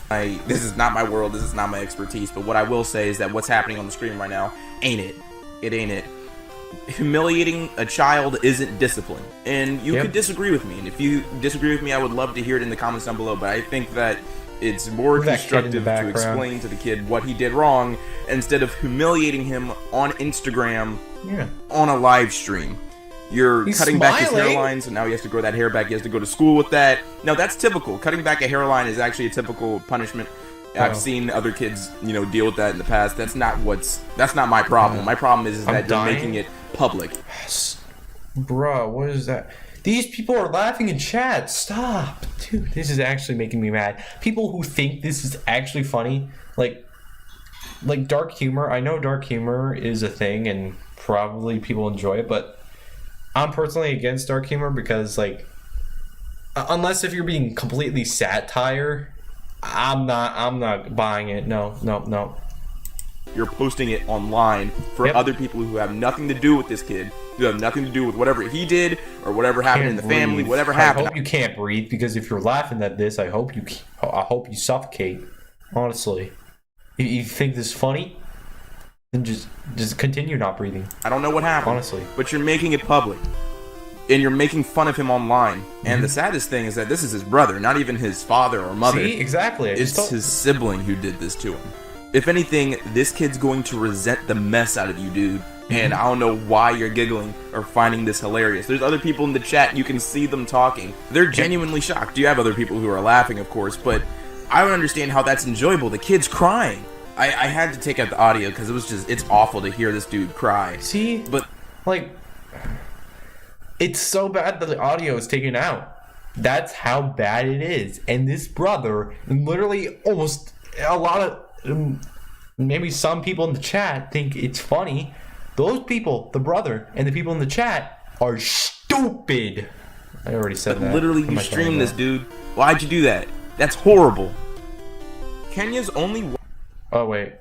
This is not my world, this is not my expertise, but what I will say is that what's happening on the screen right now ain't it. It ain't it. Humiliating a child isn't discipline. And you could disagree with me, and if you disagree with me, I would love to hear it in the comments down below, but I think that it's more constructive to explain to the kid what he did wrong instead of humiliating him on Instagram on a live stream. He's cutting back his hairline, so now he has to grow that hair back. He has to go to school with that. No, that's typical. Cutting back a hairline is actually a typical punishment. I've seen other kids, deal with that in the past. That's not my problem. My problem is that you're making it public. Bro, what is that? These people are laughing in chat. Stop. Dude, this is actually making me mad. People who think this is actually funny, like dark humor. I know dark humor is a thing and probably people enjoy it, but I'm personally against dark humor because, unless if you're being completely satire, I'm not buying it. No. You're posting it online for other people who have nothing to do with this kid, who have nothing to do with whatever he did or whatever happened in the family, whatever happened. I hope you can't breathe, because if you're laughing at this, I hope you suffocate. Honestly, if you think this is funny, then just continue not breathing. I don't know what happened, honestly, but you're making it public, and you're making fun of him online. And the saddest thing is that this is his brother, not even his father or mother. See, exactly. It's his sibling who did this to him. If anything, this kid's going to resent the mess out of you, dude. And I don't know why you're giggling or finding this hilarious. There's other people in the chat, and you can see them talking. They're genuinely shocked. You have other people who are laughing, of course, but I don't understand how that's enjoyable. The kid's crying. I had to take out the audio because it's awful to hear this dude cry. See? But, it's so bad that the audio is taken out. That's how bad it is. And this brother, literally almost a lot of, maybe some people in the chat think it's funny. Those people, the brother and the people in the chat, are stupid. I already said that. Literally, you streamed this, dude. Why'd you do that? That's horrible. Kenya's only... Oh, wait.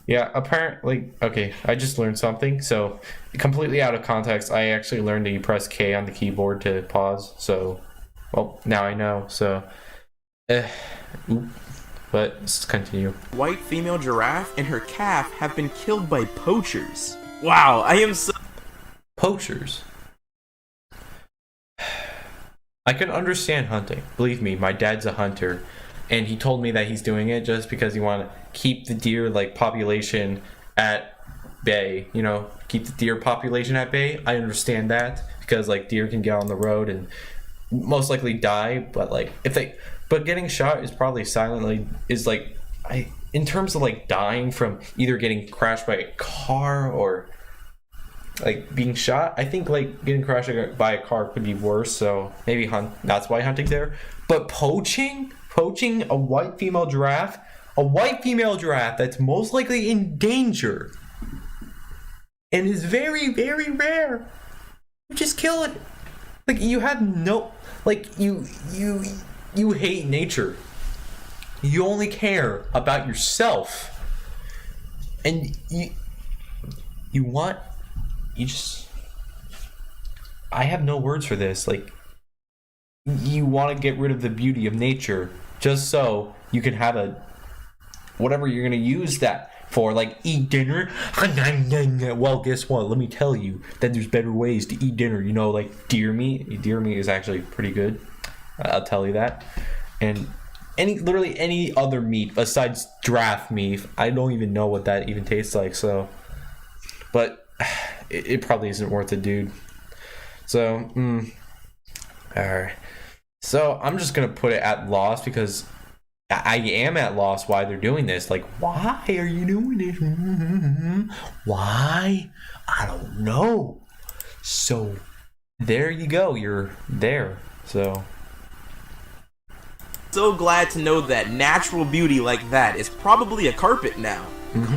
Yeah, apparently... Okay, I just learned something. So, completely out of context, I actually learned that you press K on the keyboard to pause. So, well, now I know. So, but let's continue. White female giraffe and her calf have been killed by poachers. Wow, I am so... Poachers? I can understand hunting. Believe me, my dad's a hunter. And he told me that he's doing it just because he wanted to keep the deer population at bay. Keep the deer population at bay. I understand that because deer can get on the road and most likely die. But but getting shot is probably silently in terms of dying from either getting crashed by a car or being shot. I think getting crashed by a car could be worse. So maybe that's why hunting's there. But poaching a white female giraffe that's most likely in danger and is very, very rare. You just kill it. You have no, you hate nature. You only care about yourself. And I have no words for this. You want to get rid of the beauty of nature just so you can have whatever you're going to use that for, eat dinner. Well, guess what? Let me tell you that there's better ways to eat dinner. Deer meat. Deer meat is actually pretty good. I'll tell you that. And literally any other meat besides giraffe meat, I don't even know what that even tastes like. So, but it probably isn't worth it, dude. So, alright. So I'm just gonna put it at loss because I am at loss why they're doing this. Why are you doing this? Why? I don't know. So there you go. You're there. So glad to know that natural beauty like that is probably a carpet now.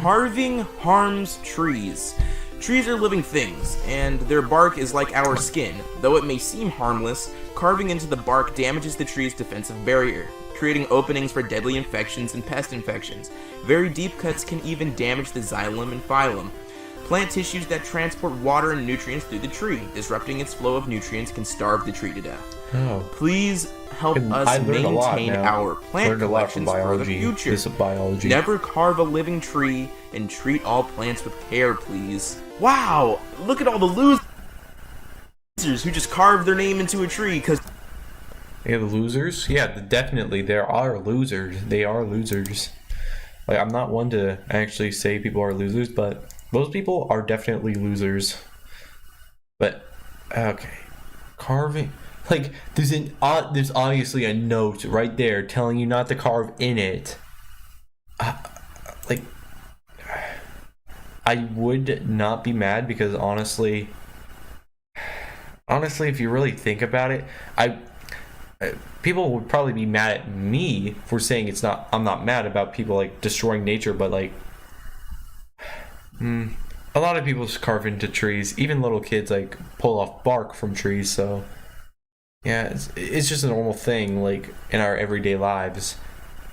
Carving harms trees. Trees are living things, and their bark is like our skin. Though it may seem harmless, carving into the bark damages the tree's defensive barrier, creating openings for deadly infections and pest infections. Very deep cuts can even damage the xylem and phylum. plant tissues that transport water and nutrients through the tree. Disrupting its flow of nutrients can starve the tree to death. Oh. Please help us maintain our plant collections for the future. This is biology. Never carve a living tree and treat all plants with care, please. Wow, look at all the losers who just carved their name into a tree because... Yeah, the losers? Yeah, definitely. There are losers. They are losers. Like, I'm not one to actually say people are losers, but those people are definitely losers. But, okay. Carving... Like, there's obviously a note right there telling you not to carve in it. Like, I would not be mad because honestly, if you really think about it, people would probably be mad at me for saying it's not. I'm not mad about people like destroying nature, but like, a lot of people just carve into trees. Even little kids like pull off bark from trees. So yeah, it's just a normal thing like in our everyday lives.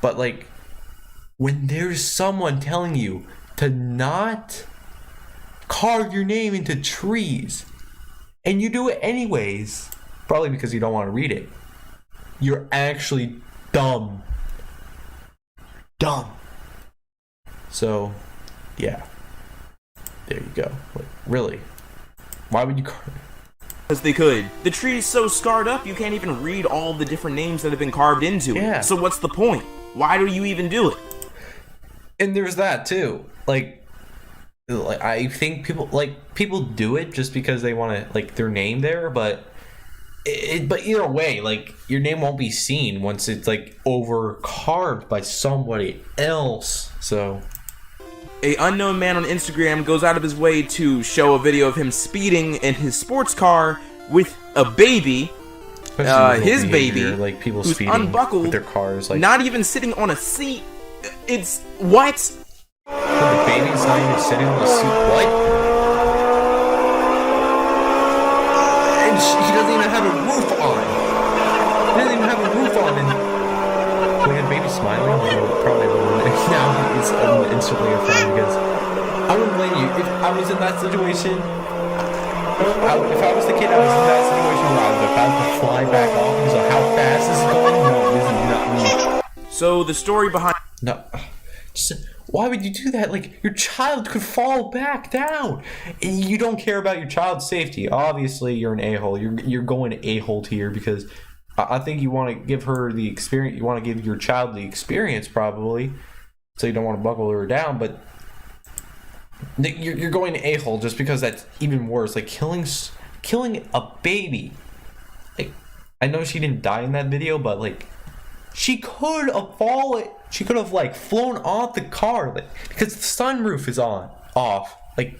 But like, when there's someone telling you to not carve your name into trees, and you do it anyways, probably because you don't want to read it, you're actually dumb. So, yeah. There you go. Like, really? Why would you carve it? Because they could. The tree is so scarred up, you can't even read all the different names that have been carved into it. So what's the point? Why do you even do it? And there's that too. Like I think people do it just because they want to like their name there, but either way, like your name won't be seen once it's like over carved by somebody else. So an unknown man on Instagram goes out of his way to show a video of him speeding in his sports car with a baby, his baby, like people who's speeding unbuckled with their cars, like not even sitting on a seat. It's what? The baby's not even sitting on the seat. What? And he doesn't even have a roof on. He doesn't even have a roof on. And like the baby's smiling, probably wouldn't. Now he's instantly afraid because I wouldn't blame you if I was in that situation. If I was the kid, I was in that situation where I was about to fly back off because of how fast this is going. No, this is not me. So the story behind... No. Just, why would you do that? Like, your child could fall back down. You don't care about your child's safety. Obviously, you're an a-hole. You're going a-hole here because I think you want to give her the experience. You want to give your child the experience, probably. So you don't want to buckle her down. But you're going a-hole just because that's even worse. Like, killing a baby. Like, I know she didn't die in that video, but, like, she could have fallen. She could have like flown off the car, like, because the sunroof is off. Like,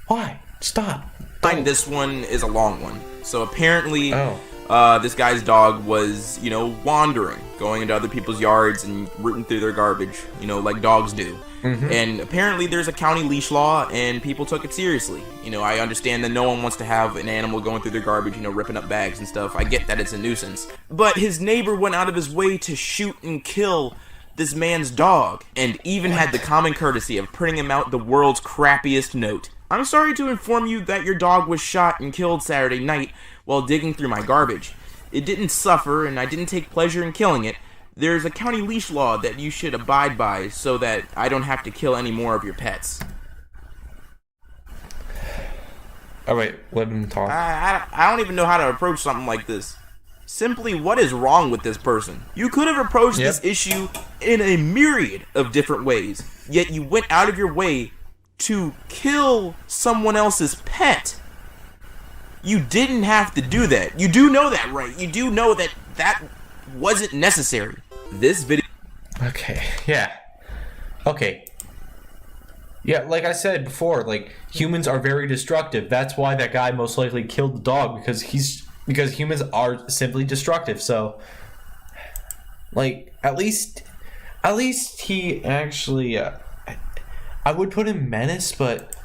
why? Stop. This one is a long one. So apparently, this guy's dog was, wandering, going into other people's yards and rooting through their garbage, like dogs do. Mm-hmm. And apparently there's a county leash law and people took it seriously. I understand that no one wants to have an animal going through their garbage, ripping up bags and stuff. I get that it's a nuisance. But his neighbor went out of his way to shoot and kill this man's dog and even had the common courtesy of printing him out the world's crappiest note. I'm sorry to inform you that your dog was shot and killed Saturday night while digging through my garbage. It didn't suffer and I didn't take pleasure in killing it. There's a county leash law that you should abide by so that I don't have to kill any more of your pets. All right, let him talk. I don't even know how to approach something like this. Simply, what is wrong with this person? You could have approached this issue in a myriad of different ways, yet you went out of your way to kill someone else's pet. You didn't have to do that. You do know that, right? You do know that that wasn't necessary. This video... Okay, yeah. Okay. Yeah, like I said before, like, humans are very destructive. That's why that guy most likely killed the dog, because humans are simply destructive. So, like, at least he actually, I would put him menace, but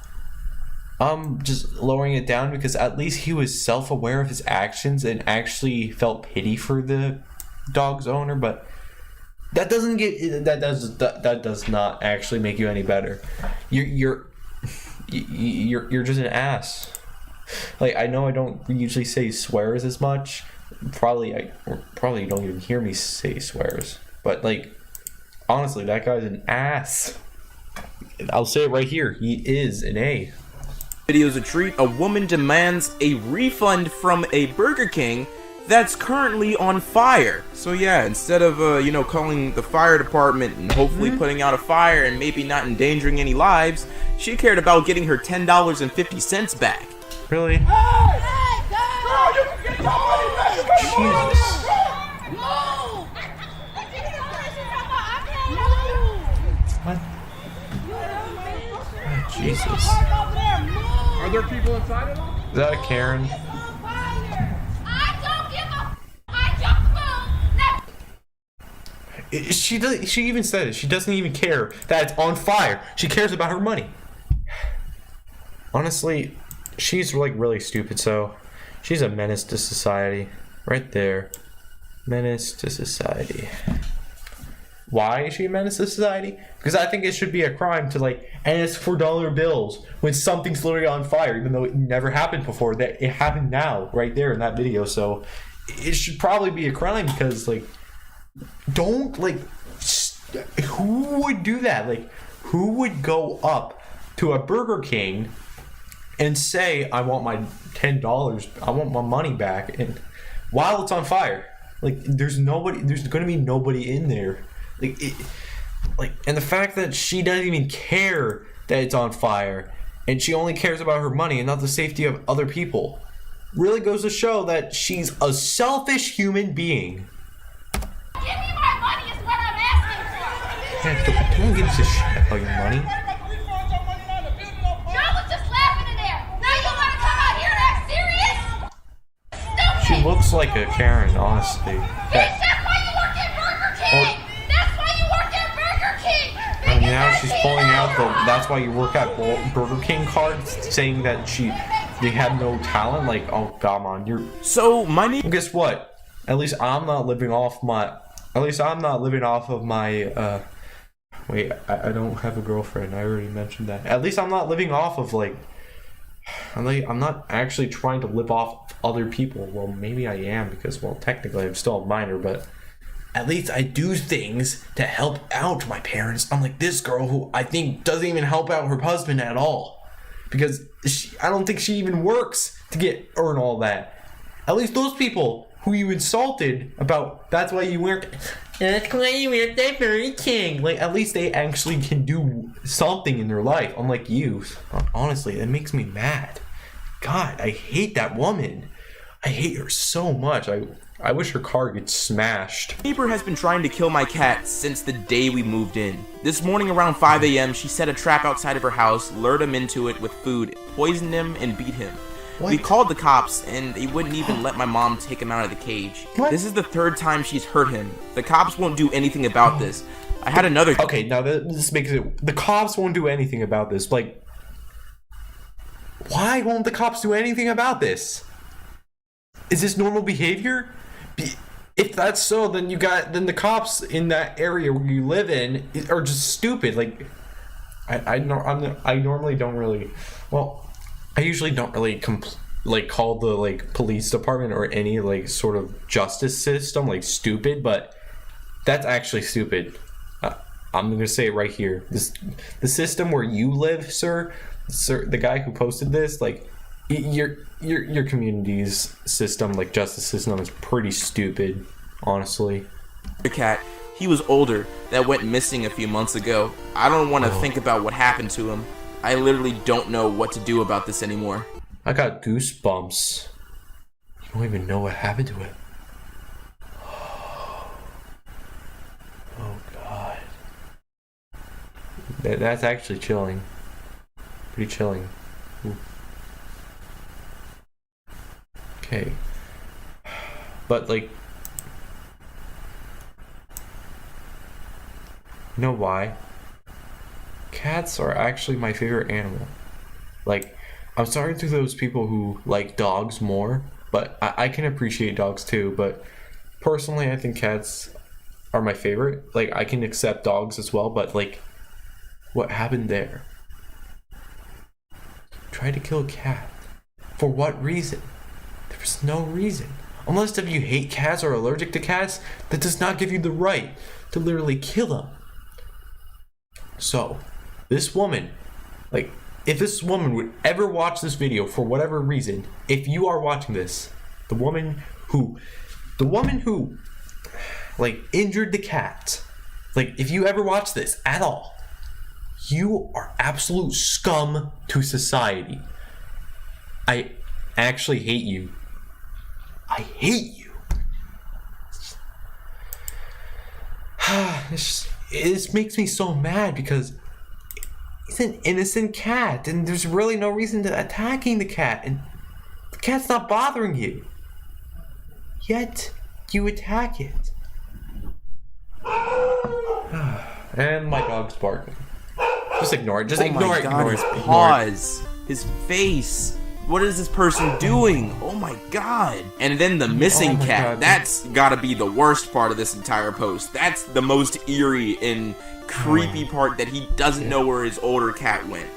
I'm just lowering it down because at least he was self-aware of his actions and actually felt pity for the dog's owner. But that does not actually make you any better. You're you're just an ass. Like, I know I don't usually say swears as much. Probably you don't even hear me say swears. But, like, honestly, that guy's an ass. I'll say it right here. He is an A. Video's a treat. A woman demands a refund from a Burger King that's currently on fire. So yeah, instead of calling the fire department and hopefully putting out a fire and maybe not endangering any lives, she cared about getting her $10.50 back. Really? Jesus. What? Oh, Jesus. Are there people inside at all? Is that a Karen? She even said it. She doesn't even care that it's on fire. She cares about her money. Honestly, she's like really stupid, so she's a menace to society. Right there. Menace to society. Why is she a menace to society? Because I think it should be a crime to like ask for dollar bills when something's literally on fire, even though it never happened before. That it happened now, right there in that video. So it should probably be a crime because like, don't like, who would do that? Like, who would go up to a Burger King and say, I want my $10, I want my money back, and while it's on fire? Like, there's going to be nobody in there. And the fact that she doesn't even care that it's on fire, and she only cares about her money and not the safety of other people, really goes to show that she's a selfish human being. Give me my money is what I'm asking for. Yeah, don't give a shit about your money. Joe was just laughing in there. Now you want to come out here and act serious? Stupid. She looks like a Karen, honestly. That's why you work at Burger King. That's why you work at Burger King. And now she's pulling out the "that's why you work at Burger King" cards, saying that they have no talent. Like, oh, come on, you're. So my name. Guess what? At least I'm not living off of my. Wait, I don't have a girlfriend. I already mentioned that. At least I'm not living off of like. I'm not actually trying to live off other people. Well, maybe I am because, well, technically I'm still a minor, but at least I do things to help out my parents. Unlike this girl who I think doesn't even help out her husband at all, because I don't think she even works to earn all that. At least those people who you insulted about, that's why you work at Burger King. Like, at least they actually can do something in their life, unlike you. Honestly, it makes me mad. God, I hate that woman. I hate her so much. I wish her car gets smashed. My neighbor has been trying to kill my cat since the day we moved in. This morning around 5 a.m., she set a trap outside of her house, lured him into it with food, poisoned him, and beat him. What? We called the cops, and they wouldn't even let my mom take him out of the cage. What? This is the third time she's hurt him. The cops won't do anything about this. I had another... Okay, now this makes it... The cops won't do anything about this. Like, why won't the cops do anything about this? Is this normal behavior? If that's so, then the cops in that area where you live in are just stupid. Like, I normally don't really... Well... I usually don't really call the like police department or any like sort of justice system like stupid, but that's actually stupid. I'm gonna say it right here. The system where you live, sir, the guy who posted this, like your community's system, like justice system, is pretty stupid, honestly. The cat, he was older, that went missing a few months ago. I don't want to think about what happened to him. I literally don't know what to do about this anymore. I got goosebumps. You don't even know what happened to it. Oh God. That's actually chilling. Pretty chilling. Ooh. Okay. But like, you know why? Cats are actually my favorite animal. Like, I'm sorry to those people who like dogs more, but I can appreciate dogs too, but personally I think cats are my favorite. Like, I can accept dogs as well, but like, what happened there? tried to kill a cat. For what reason? There was no reason. Unless if you hate cats or are allergic to cats, that does not give you the right to literally kill them. So, this woman, like, if this woman would ever watch this video for whatever reason, if you are watching this, the woman who, like, injured the cat, like, if you ever watch this at all, you are absolute scum to society. I actually hate you. I hate you. This makes me so mad because it's an innocent cat and there's really no reason to attacking the cat, and the cat's not bothering you. Yet you attack it. And my dog's barking. Just ignore it. Just ignore it. Ignore it. Pause. His face. What is this person doing? Oh my god. And then the missing cat. That's gotta be the worst part of this entire post. That's the most eerie and creepy part, that he doesn't know where his older cat went.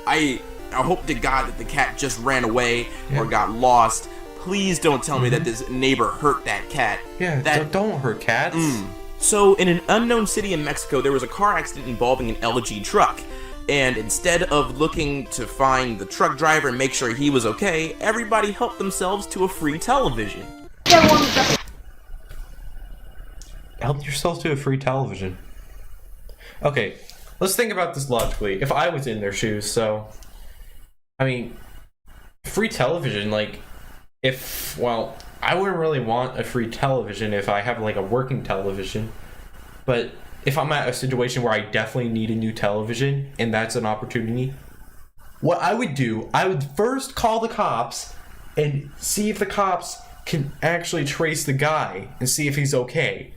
I hope to God that the cat just ran away or got lost. Please don't tell me that this neighbor hurt that cat. Yeah, don't hurt cats. So, in an unknown city in Mexico, there was a car accident involving an LG truck. And instead of looking to find the truck driver and make sure he was okay, everybody helped themselves to a free television. Help yourself to a free television. Okay, let's think about this logically. If I was in their shoes, so... I mean, free television, like... Well, I wouldn't really want a free television if I have, like, a working television. But... if I'm at a situation where I definitely need a new television and that's an opportunity, what I would do, I would first call the cops and see if the cops can actually trace the guy and see if he's okay.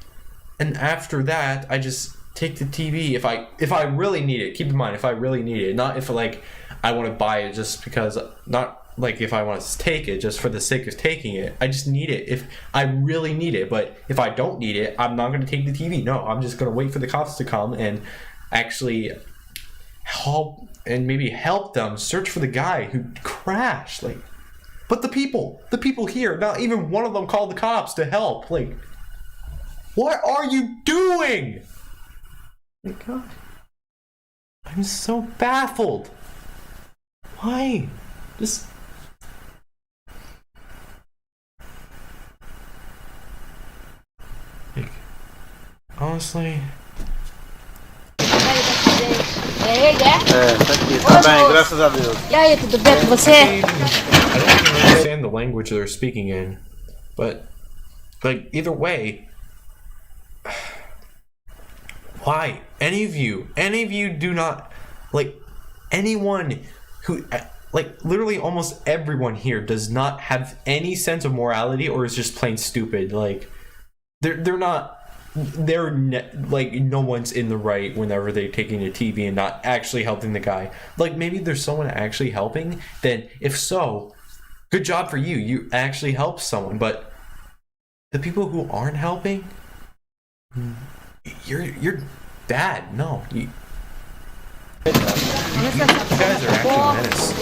And after that, I just take the TV if I really need it. Keep in mind, if I really need it, not if like I want to buy it just because, not like if I want to take it just for the sake of taking it. I just need it if I really need it. But if I don't need it, I'm not going to take the TV. No, I'm just going to wait for the cops to come and actually help and maybe help them search for the guy who crashed. Like, but the people here, not even one of them called the cops to help. Like, what are you doing? Oh my God, I'm so baffled. Why? Just... honestly... tá aqui, tá bem, graças a Deus. E aí, tudo bem com você? I don't even understand the language they're speaking in, but like either way, why? Any of you do not, like, anyone who, like, literally almost everyone here does not have any sense of morality or is just plain stupid. Like, like, no one's in the right whenever they're taking a TV and not actually helping the guy. Like, maybe there's someone actually helping, then if so, good job for you. You actually helped someone. But the people who aren't helping, you're bad. No, you guys are actually a menace.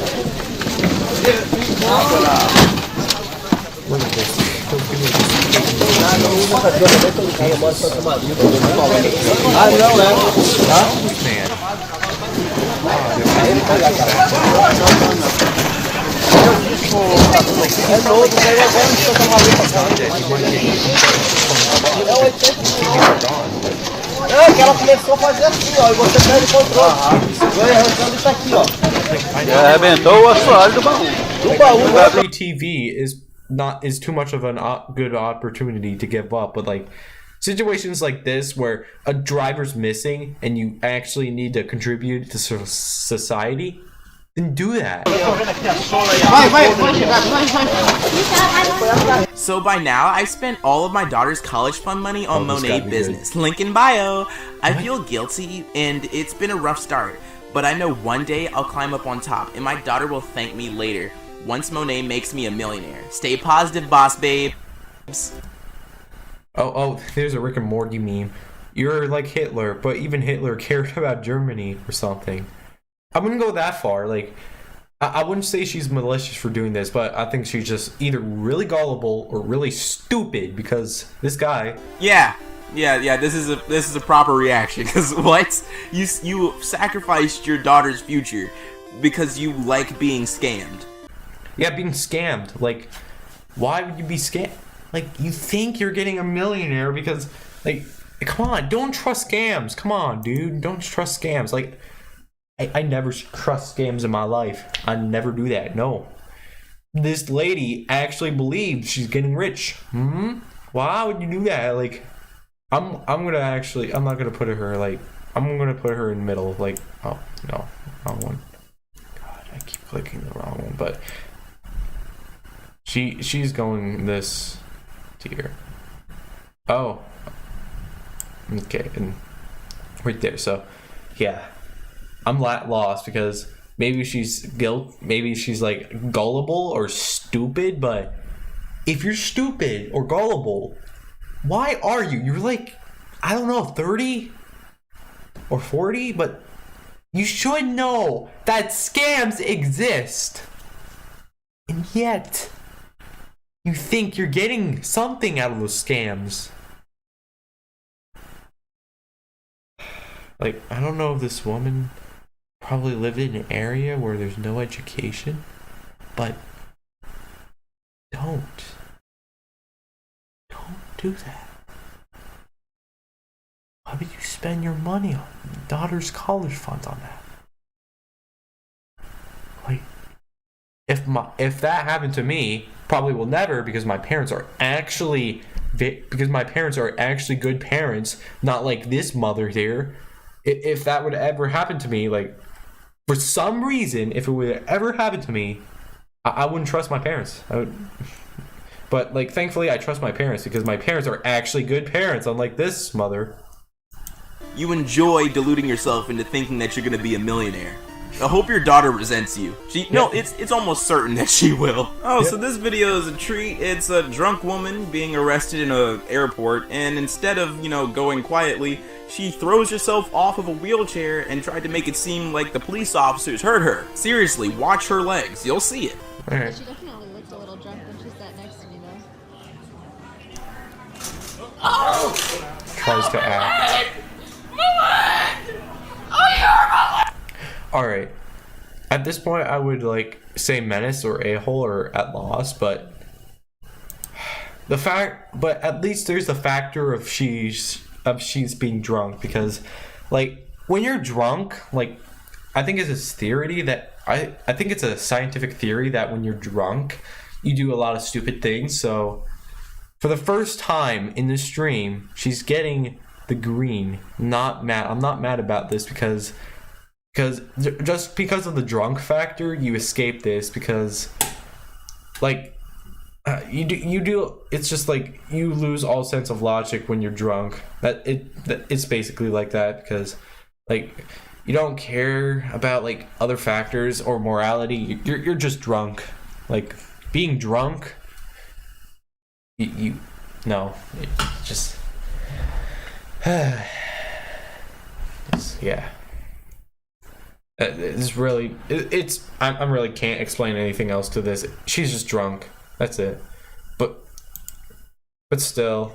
Look at this. Those people are just... É que ela começou a fazer assim, ó, e você perde o controle. Vai arrancando isso aqui, ó. Arrebentou o assoalho do baú. Free TV is too much of a good opportunity to give up, but like situations like this where a driver's missing and you actually need to contribute to society, then do that. So by now, I've spent all of my daughter's college fund money on Monet business. Link in bio. I feel guilty, and it's been a rough start, but I know one day I'll climb up on top, and my daughter will thank me later, once Monet makes me a millionaire. Stay positive, boss babe. Oh, there's a Rick and Morty meme. You're like Hitler, but even Hitler cared about Germany or something. I wouldn't go that far. Like, I wouldn't say she's malicious for doing this, but I think she's just either really gullible or really stupid because this guy. Yeah. This is a proper reaction. Because what? You sacrificed your daughter's future because you like being scammed. Yeah, being scammed. Like, why would you be scammed? Like, you think you're getting a millionaire because, like, come on, don't trust scams. Come on, dude, don't trust scams. Like, I never trust scams in my life. I never do that. No. This lady actually believes she's getting rich. Why would you do that? Like, I'm not gonna put her like, I'm gonna put her in the middle. Like, oh no, wrong one. God, I keep clicking the wrong one. But she's going this tier. Oh, okay, and right there. So, yeah. I'm lost because maybe she's like gullible or stupid, but if you're stupid or gullible, why are you? You're like, I don't know, 30 or 40, but you should know that scams exist. And yet, you think you're getting something out of those scams. Like, I don't know if this woman probably lived in an area where there's no education, but don't do that. Why would you spend your money on your daughter's college funds on that? Like, if that happened to me, probably will never, because my parents are actually good parents, not like this mother here. If that would ever happen to me, like, for some reason, if it would ever happen to me, I wouldn't trust my parents. But, like, thankfully, I trust my parents because my parents are actually good parents, unlike this mother. You enjoy deluding yourself into thinking that you're gonna be a millionaire. I hope your daughter resents you. It's almost certain that she will. Oh, so this video is a treat. It's a drunk woman being arrested in an airport, and instead of, going quietly, she throws herself off of a wheelchair and tried to make it seem like the police officers hurt her. Seriously, watch her legs. You'll see it. Alright. She definitely looked a little drunk when she sat next to me, though. Oh! Tries to act. Alright. At this point, I would, like, say menace or a-hole or at loss, but at least there's the factor of she's being drunk, because, like, when you're drunk, like, I think it's a theory that I think it's a scientific theory that when you're drunk, you do a lot of stupid things. So for the first time in the stream, she's getting the green. Not mad. I'm not mad about this because just because of the drunk factor, you escape this because, like, you do. It's just like you lose all sense of logic when you're drunk. It's basically like that because, like, you don't care about, like, other factors or morality. You're just drunk. Like, being drunk. Just yeah. It's really I really can't explain anything else to this. She's just drunk. That's it. But still,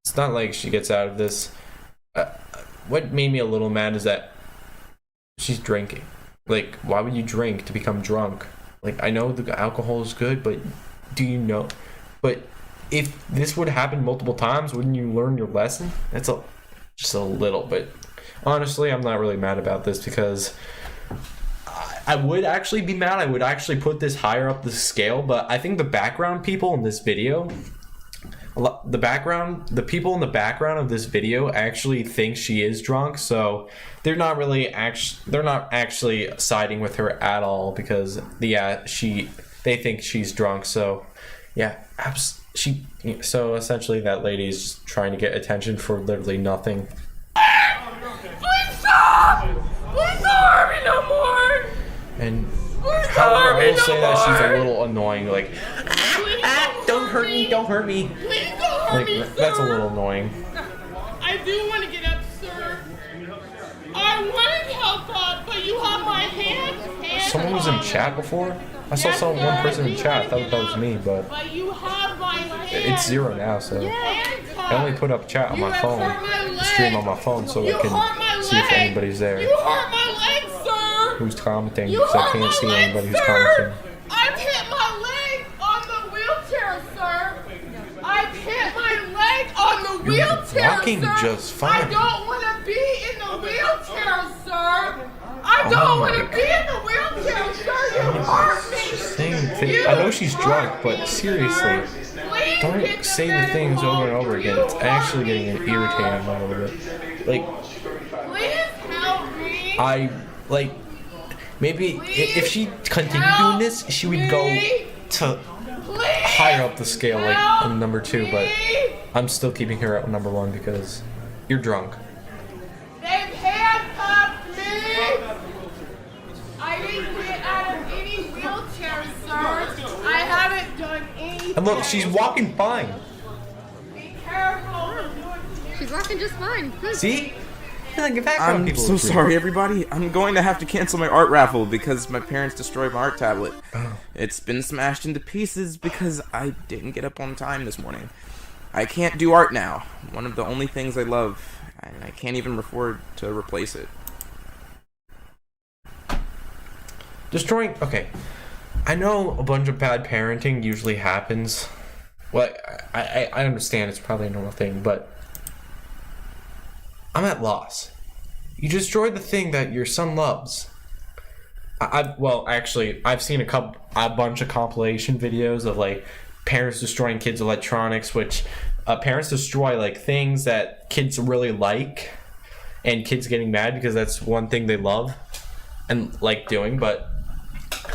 it's not like she gets out of this. What made me a little mad is that she's drinking. Like, why would you drink to become drunk? Like, I know the alcohol is good, but do you know? But if this would happen multiple times, wouldn't you learn your lesson? That's just a little. But honestly, I'm not really mad about this because I would actually be mad. I would actually put this higher up the scale, but I think the background people in this video, the people in the background of this video actually think she is drunk, so they're not actually siding with her at all because they think she's drunk. So yeah, so essentially that lady is just trying to get attention for literally nothing. Please stop! Please don't hurt me no more! And however, I will say that she's a little annoying. Like, don't hurt me, don't hurt me. Please don't hurt me, that's a little annoying. I do want to get up, sir. I want to help up, but you have my hand. someone was in chat before? I saw one person in chat. I thought that was me, but it's 0 now, so I only put up chat on my phone, stream on my phone, so I can see if anybody's there. You hurt my leg, sir! Who's commenting, because I can't see anybody who's commenting. I've hit my leg on the wheelchair, sir! I've hit my leg on the wheelchair, walking sir! just fine. I don't want to be in the wheelchair, sir! I don't want to be in the wheelchair, sir! You hurt me! I know she's drunk, but seriously, don't say the things over and over again. It's actually getting irritating a little bit. Like, Please help me! Maybe if she continued doing this, she would go to higher up the scale, like on number 2, but I'm still keeping her at number 1 because you're drunk. They've handcuffed me! I didn't get out of any wheelchair, sir. I haven't done anything. And look, she's walking fine. Be careful. She's walking just fine. See? Like, I'm so sorry, everybody. I'm going to have to cancel my art raffle because my parents destroyed my art tablet. It's been smashed into pieces because I didn't get up on time this morning. I can't do art now. One of the only things I love, and I can't even afford to replace it. Destroying. Okay, I know a bunch of bad parenting usually happens. Well, I understand it's probably a normal thing, but I'm at loss. You destroyed the thing that your son loves. I've seen a bunch of compilation videos of like parents destroying kids' electronics, which parents destroy like things that kids really like, and kids getting mad because that's one thing they love and like doing. But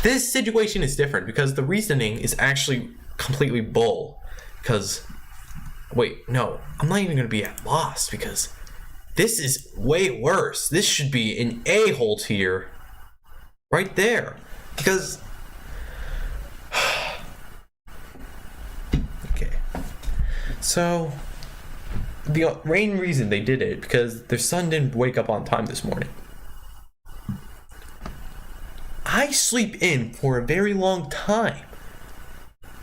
this situation is different because the reasoning is actually completely bull. Because, wait, no, I'm not even going to be at loss because this is way worse. This should be an a-hole tier right there. Because, okay, so the main reason they did it because their son didn't wake up on time this morning. I sleep in for a very long time.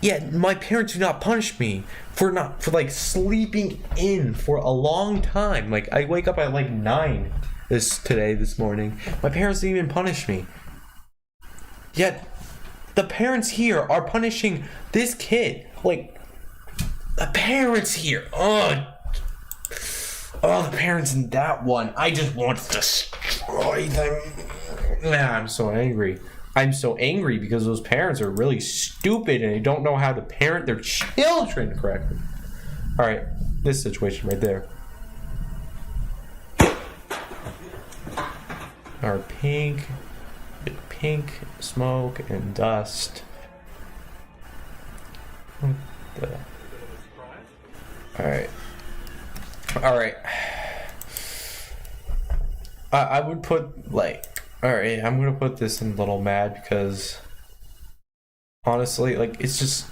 Yet my parents do not punish me for like sleeping in for a long time. Like I wake up at like 9 this morning. My parents didn't even punish me. Yet the parents here are punishing this kid. Like the parents here. Oh, the parents in that one. I just want to destroy them. Man, I'm so angry. I'm so angry because those parents are really stupid and they don't know how to parent their children correctly. Alright, this situation right there. Our pink smoke and dust. Alright. I would put like, alright, I'm gonna put this in Little Mad because honestly, like it's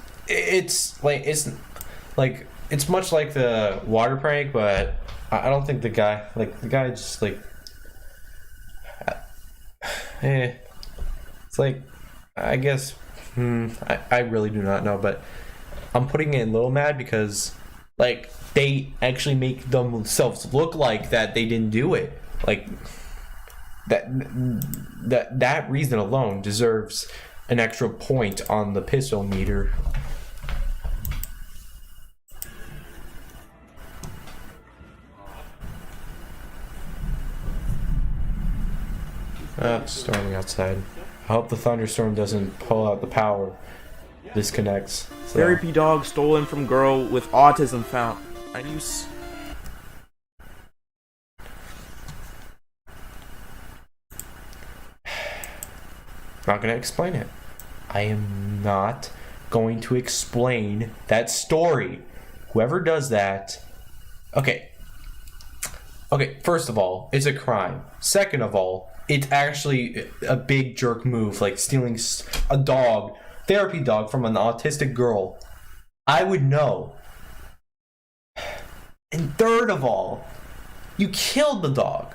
much like the water prank, but I don't think the guy just like it's like, I guess I really do not know, but I'm putting it in Little Mad because like they actually make themselves look like that they didn't do it. Like that reason alone deserves an extra point on the pistol meter. It's storming outside. I hope the thunderstorm doesn't pull out the power. Disconnects. So. Therapy dog stolen from girl with autism found. Are you? Not going to explain it. I am not going to explain that story. Whoever does that... Okay, first of all, it's a crime. Second of all, it's actually a big jerk move, like stealing a dog, therapy dog, from an autistic girl. I would know. And third of all, you killed the dog.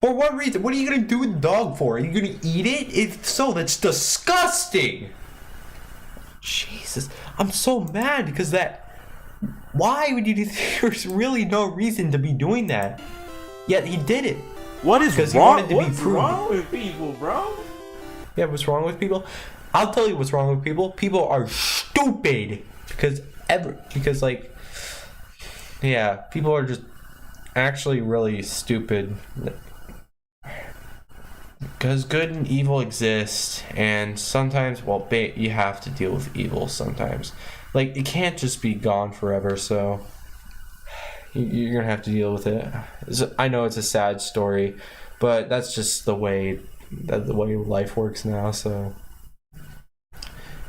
For what reason? What are you gonna do with the dog for? Are you gonna eat it? If so, that's disgusting. Jesus, I'm so mad because why would you do? There's really no reason to be doing that. Yet he did it. What is wrong? What's wrong with people, bro? Yeah, what's wrong with people? I'll tell you what's wrong with people. People are stupid because yeah, people are just actually really stupid. Because good and evil exist, and sometimes, well, you have to deal with evil sometimes. Like, it can't just be gone forever, so you're gonna have to deal with it. I know it's a sad story, but that's just the way life works now, so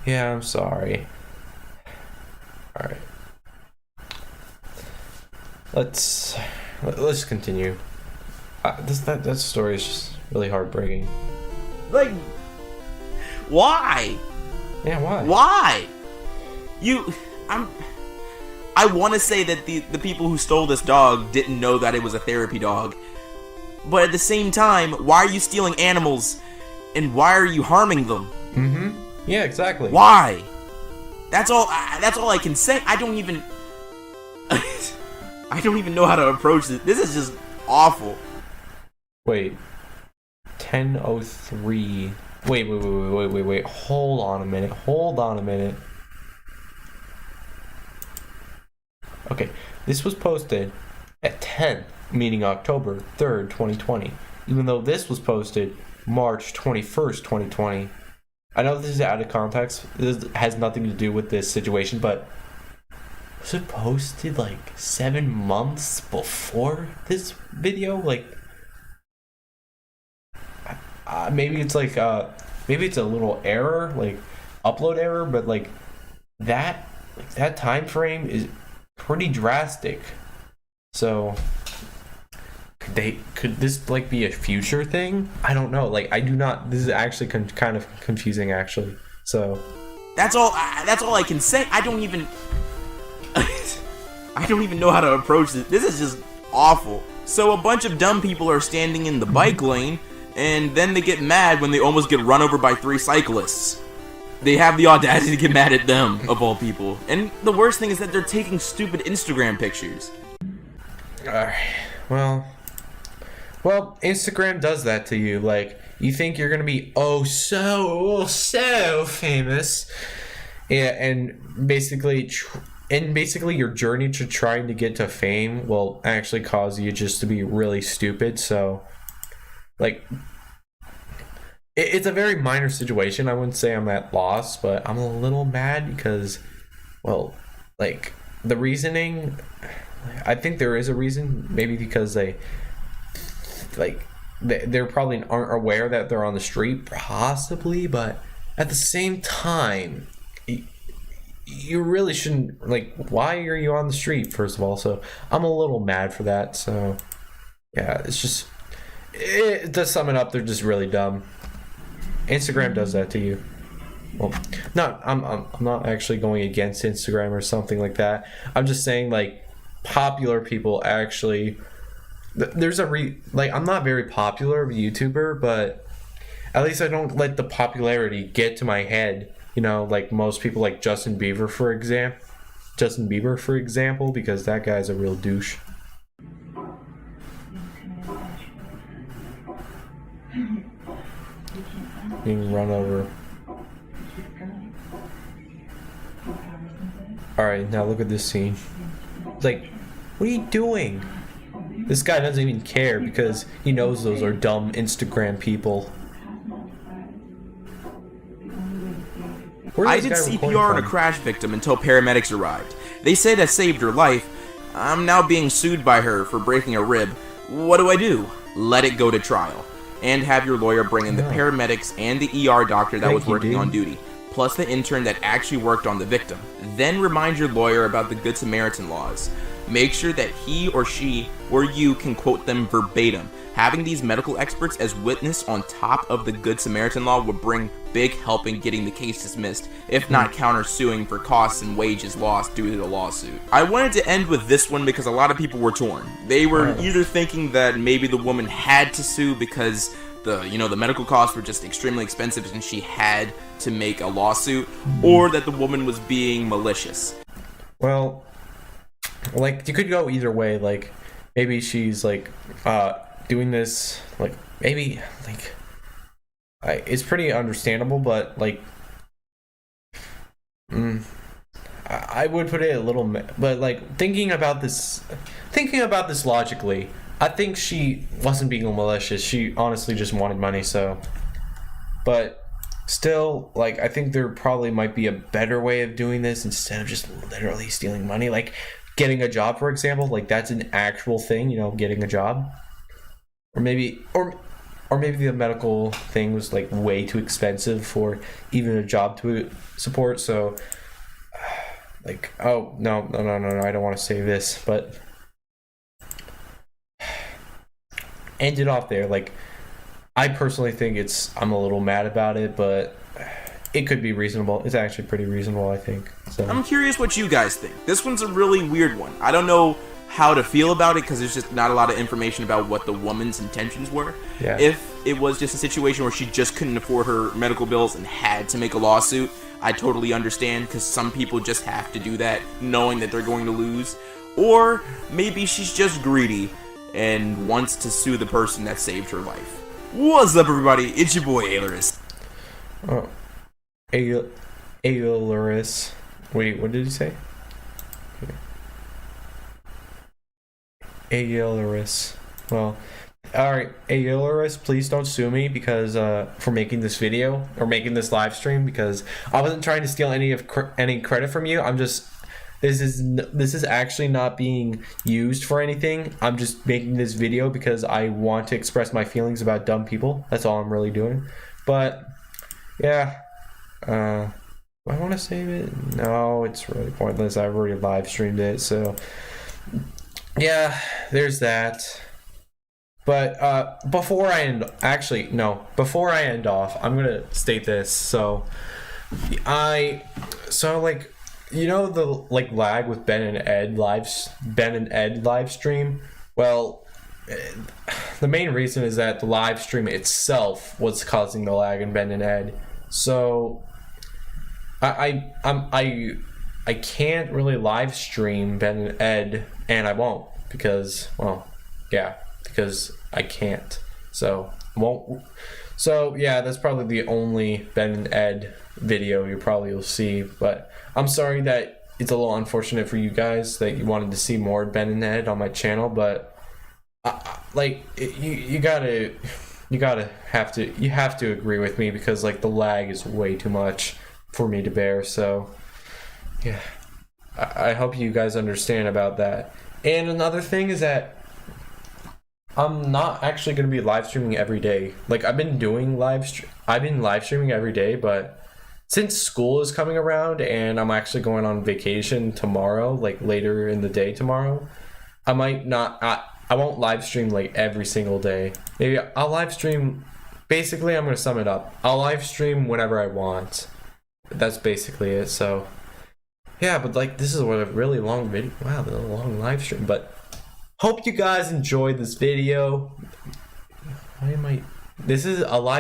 yeah, I'm sorry. Alright. Let's continue. That story is just really heartbreaking. Like, why? Yeah, why? Why? I want to say that the people who stole this dog didn't know that it was a therapy dog. But at the same time, why are you stealing animals? And why are you harming them? Mm-hmm. Yeah, exactly. Why? That's all I can say. I don't even know how to approach this. This is just awful. Wait. 10:03. Wait. Hold on a minute. Okay, this was posted at 10, meaning October 3rd, 2020. Even though this was posted March 21st, 2020. I know this is out of context. This has nothing to do with this situation, but was it posted like 7 months before this video? Like, maybe it's like maybe it's a little error, like upload error, but like that time frame is pretty drastic. So could this like be a future thing? I don't know. Like, I do not. This is actually kind of confusing, actually. So that's all I can say. I don't even know how to approach this. This is just awful. So a bunch of dumb people are standing in the bike lane, and then they get mad when they almost get run over by 3 cyclists. They have the audacity to get mad at them, of all people. And the worst thing is that they're taking stupid Instagram pictures. Alright, well, Instagram does that to you. Like, you think you're gonna be so famous, yeah, and basically your journey to trying to get to fame will actually cause you just to be really stupid. So, like, it's a very minor situation. I wouldn't say I'm at loss, but I'm a little mad because, well, like, the reasoning, I think there is a reason. Maybe because they probably aren't aware that they're on the street, possibly, but at the same time, you really shouldn't, like, why are you on the street, first of all? So I'm a little mad for that. So yeah, it's just, to sum it up, they're just really dumb. Instagram does that to you. Well, I'm not actually going against Instagram or something like that. I'm just saying, like, popular people actually, there's like, I'm not very popular of a YouTuber, but at least I don't let the popularity get to my head, you know, like most people, like Justin Bieber for example, because that guy's a real douche. Being run over. Alright, now look at this scene. It's like, what are you doing? This guy doesn't even care because he knows those are dumb Instagram people. I did CPR on a crash victim until paramedics arrived. They said I saved her life. I'm now being sued by her for breaking a rib. What do? Let it go to trial. And have your lawyer bring in the paramedics and the ER doctor that was working on duty, plus the intern that actually worked on the victim. Then remind your lawyer about the Good Samaritan laws. make sure that he or she or you can quote them verbatim. Having these medical experts as witness on top of the Good Samaritan law would bring big help in getting the case dismissed, if not countersuing for costs and wages lost due to the lawsuit. I wanted to end with this one because a lot of people were torn. They were either thinking that maybe the woman had to sue because the medical costs were just extremely expensive and she had to make a lawsuit, or that the woman was being malicious. Well, like, you could go either way. Like, maybe she's like doing this, like, maybe like it's pretty understandable, but like I would put it a little, but like thinking about this logically, I think she wasn't being malicious. She honestly just wanted money. So, but still, like, I think there probably might be a better way of doing this instead of just literally stealing money. Like getting a job, for example. Like, that's an actual thing, getting a job. Or maybe the medical thing was like way too expensive for even a job to support. So, like, oh no, I don't want to say this, but end it off there. Like, I personally think I'm a little mad about it, but it could be reasonable. It's actually pretty reasonable, I think. So I'm curious what you guys think. This one's a really weird one. I don't know how to feel about it because there's just not a lot of information about what the woman's intentions were. Yeah. If it was just a situation where she just couldn't afford her medical bills and had to make a lawsuit, I totally understand, because some people just have to do that knowing that they're going to lose. Or maybe she's just greedy and wants to sue the person that saved her life. What's up, everybody? It's your boy Ailerus. Oh, Ailerus. Wait, what did you say? Ailerus. Well, alright, Ailerus, please don't sue me because for making this video or making this live stream, because I wasn't trying to steal any credit from you. I'm just, this is actually not being used for anything. I'm just making this video because I want to express my feelings about dumb people. That's all I'm really doing. But yeah, do I want to save it? No, it's really pointless. I've already live streamed it, so yeah, there's that. But before I end off, I'm gonna state this. So the lag with Ben and Ed live stream. Well, the main reason is that the live stream itself was causing the lag in Ben and Ed. So I can't really live stream Ben and Ed, and I won't because I can't. So won't. So yeah, that's probably the only Ben and Ed video you probably will see. But I'm sorry that it's a little unfortunate for you guys that you wanted to see more Ben and Ed on my channel. But you have to agree with me because like the lag is way too much for me to bear. So yeah, I hope you guys understand about that. And another thing is that I'm not actually going to be live streaming every day. Like, I've been live streaming every day, but since school is coming around and I'm actually going on vacation tomorrow, like later in the day tomorrow, I won't live stream like every single day. Maybe I'll live stream, basically I'm going to sum it up. I'll live stream whenever I want. That's basically it. So yeah, but like this is a really long video. Wow, this is a long live stream, but hope you guys enjoyed this video. This is a live